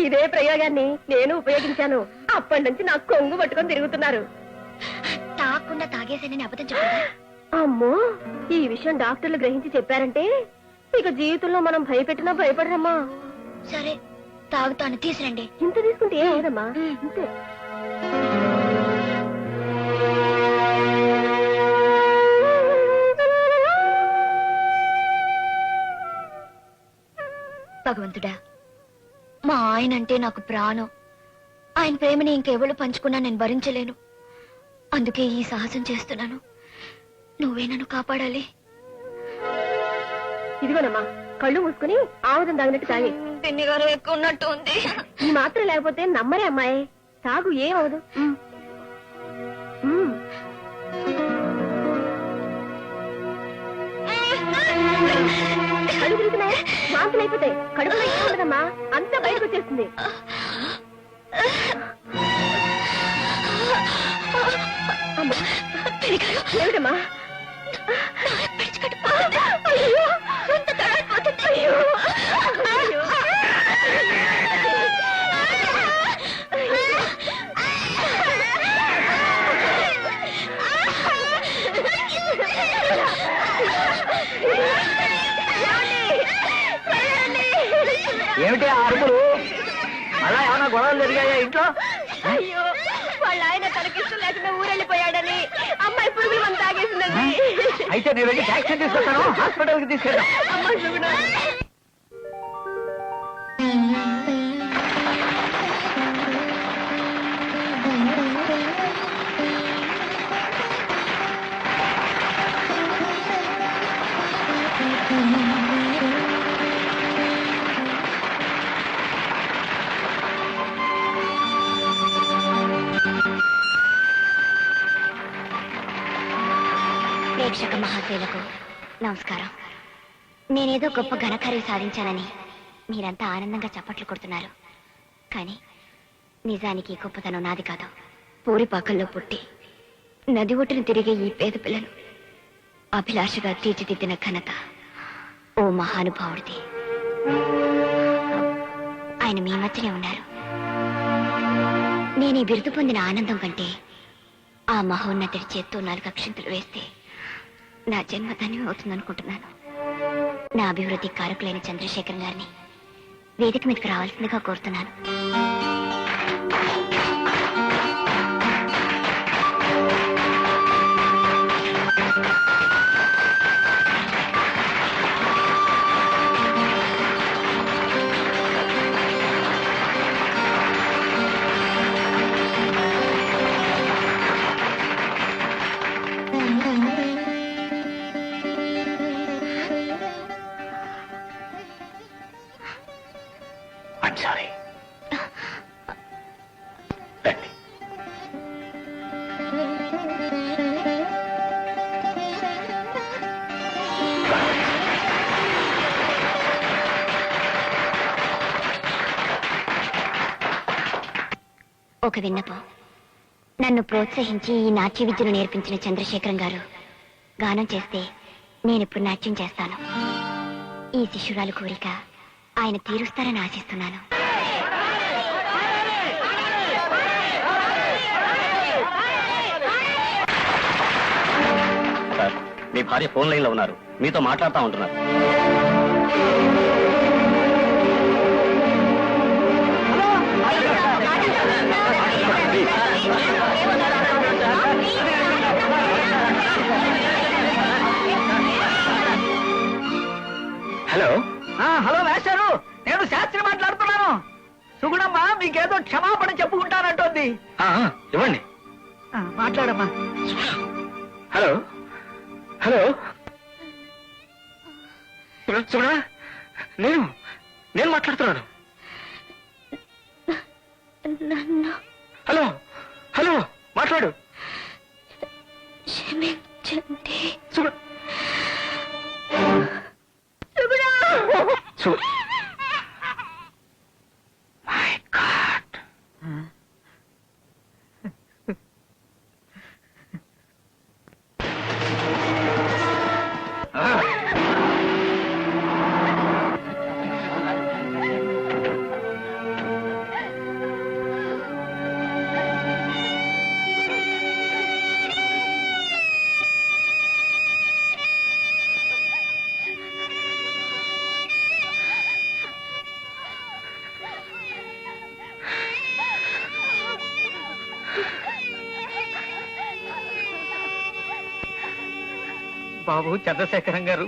ఇదే ప్రయోగాన్ని నేను ఉపయోగించాను. అప్పటి నుంచి నాకు కొంగు పట్టుకొని తిరుగుతున్నారు. తాగకుండా తాగేసానని అబద్ధం చెప్పారా? అమ్మో, ఈ విషయం డాక్టర్లు గ్రహించి చెప్పారంటే ఇక జీవితంలో మనం భయపెట్టినా భయపడరమ్మా. సరే, తాగుతాను, తీసురండి. ఇంత తీసుకుంటే ఏం అవదమ్మా. అంతే. భగవంతుడా, మా ఆయన అంటే నాకు ప్రాణం. ఆయన ప్రేమని ఇంకెవరు పంచుకున్నా నేను భరించలేను. అందుకే ఈ సాహసం చేస్తున్నాను. నువ్వే నన్ను కాపాడాలి. ఇదిగోనమ్మా కళ్ళు మూసుకుని ఆముదం తాగినట్టు తాగి. పిన్ని గారు ఎక్కువ ఉన్నట్టు ఉంది. ఈ మాత్రం లేకపోతే నమ్మరే అమ్మాయి. తాగు, ఏమవదు. కళ్ళు తిరుగుతున్నాయా? వాంతులు అయిపోతాయి. కడుపులో ఏముండదమ్మా, అంతా బయటకు వచ్చేస్తుంది. ఏమిటమ్మా? అయ్యో, ఎంత తడారిపోతుంది. అయ్యో, అయ్యో. ఏమిటి ఆ అరుపులు? అలా ఏమైనా గొడవలు జరిగాయా ఇంట్లో? అయ్యో, వాళ్ళ ఆయన తనకిష్టం లేకుండా ఊరెళ్ళిపోయాడని అమ్మాయి పురుగులు మనం తాగేసిందండి. అయితే నేను వెళ్ళి ట్యాక్సీ తీసుకొస్తాను, హాస్పిటల్ కి తీసుకెళ్తాను. అమ్మాయి సుగుణ. ప్రేక్షక మహాశయులకు నమస్కారం. నేనేదో గొప్ప ఘనకార్యం సాధించానని మీరంతా ఆనందంగా చప్పట్లు కొడుతున్నారు. కానీ నిజానికి ఈ గొప్పతనం నాది కాదు. పూరిపాకల్లో పుట్టి నది ఒట్టును తిరిగే ఈ పేద పిల్లను అభిలాషగా తీర్చిదిద్దిన ఘనత ఓ మహానుభావుడిది. ఆయన మీ మధ్యనే ఉన్నారు. నేను ఈ బిరుదు పొందిన ఆనందం కంటే ఆ మహోన్నతుడి చేత్తో 4 అక్షంతలు వేస్తే నా జన్మ ధన్యం అవుతుందనుకుంటున్నాను. నా అభివృద్ధి కారకులైన చంద్రశేఖర్ గారిని వేదిక మీదకి రావాల్సిందిగా కోరుతున్నాను. సారీ. రండి. ఒక విన్నపం. నన్ను ప్రోత్సహించి ఈ నాట్య విద్యను నేర్పించిన చంద్రశేఖరం గారు గానం చేస్తే నేనిప్పుడు నాట్యం చేస్తాను. ఈ శిష్యురాలు కోరిక ఆయన తీరుస్తారని ఆశిస్తున్నాను. సార్, మీ భార్య ఫోన్ లైన్ లో ఉన్నారు, మీతో మాట్లాడుతూ ఉంటున్నారు. హలో. హలో మాస్టారు, నేను శాస్త్రి మాట్లాడుతున్నాను. సుగుణమ్మ మీకేదో క్షమాపణ చెప్పుకుంటానంటోంది. ఇవ్వండి. మాట్లాడమ్మా. హలో. హలో. చూడా, నేను మాట్లాడుతున్నాను. హలో. హలో, మాట్లాడు. క్షమించండి. My God. బాబు చంద్రశేఖరం గారు,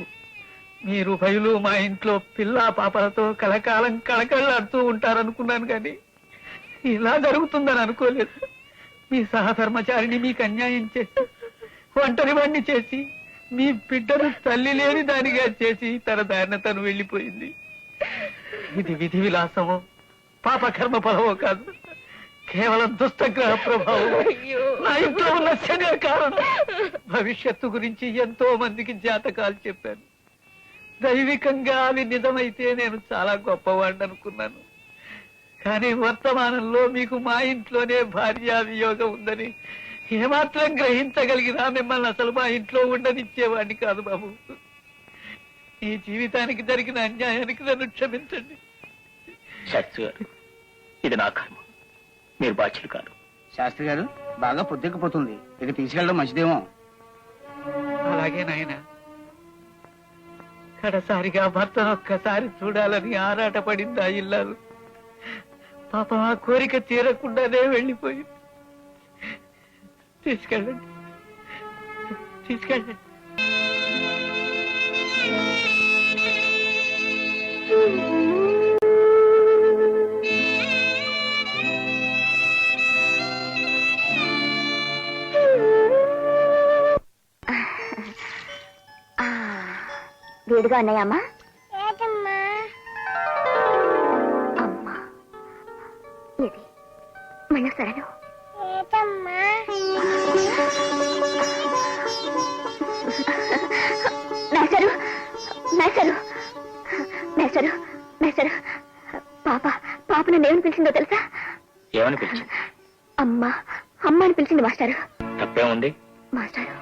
మీరు భయులు మా ఇంట్లో పిల్లా పాపలతో కలకాలం కళకళలాడుతూ ఉంటారనుకున్నాను, కానీ ఇలా జరుగుతుందని అనుకోలేదు. మీ సహధర్మచారిని మీకు అన్యాయం చేసి ఒంటరి వాడిని చేసి మీ బిడ్డను తల్లి లేని దానిగా చేసి తన దారిన తను వెళ్ళిపోయింది. ఇది విధి విలాసమో పాపకర్మ ఫలమో కాదు, కేవలం దుష్టగ్రహ ప్రభావం. నా ఇంట్లో ఉన్న శనే కారణం. భవిష్యత్తు గురించి ఎంతో మందికి జాతకాలు చెప్పాను. దైవికంగా అవి నిజమైతే నేను చాలా గొప్పవాడిని అనుకున్నాను. కానీ వర్తమానంలో మీకు మా ఇంట్లోనే భార్యా వియోగం ఉందని ఏమాత్రం గ్రహించగలిగినా మిమ్మల్ని అసలు మా ఇంట్లో ఉండనిచ్చేవాడిని కాదు బాబు. ఈ జీవితానికి జరిగిన అన్యాయానికి నన్ను క్షమించండి. శాస్త్రి గారు, ఇది నా కర్మ, మీరు బాధ్యులు కాదు. శాస్త్రి గారు, బాగా పొద్దెక్కిపోతుంది, ఇక తీసుకెళ్ళడం మంచిదేమో. అలాగే నాయన. కడసారిగా భర్తను ఒక్కసారి చూడాలని ఆరాటపడింది ఆ ఇల్లాలు. పాపం ఆ కోరిక తీరకుండానే వెళ్ళిపోయింది. తీసుకెళ్ళండి, తీసుకెళ్ళండి. వేడిగా ఉన్నాయమ్మా? అమ్మా, ఇది మళ్ళీ సరను. మేసరు, మేసరు, మేసరు, మేసరు, పాప నన్ను ఏమని పిలిచిందో తెలుసా? ఏమని పిలిచింది? అమ్మా, అమ్మ అని పిలిచింది మాస్టారు. తప్పేముంది? మాస్టారు,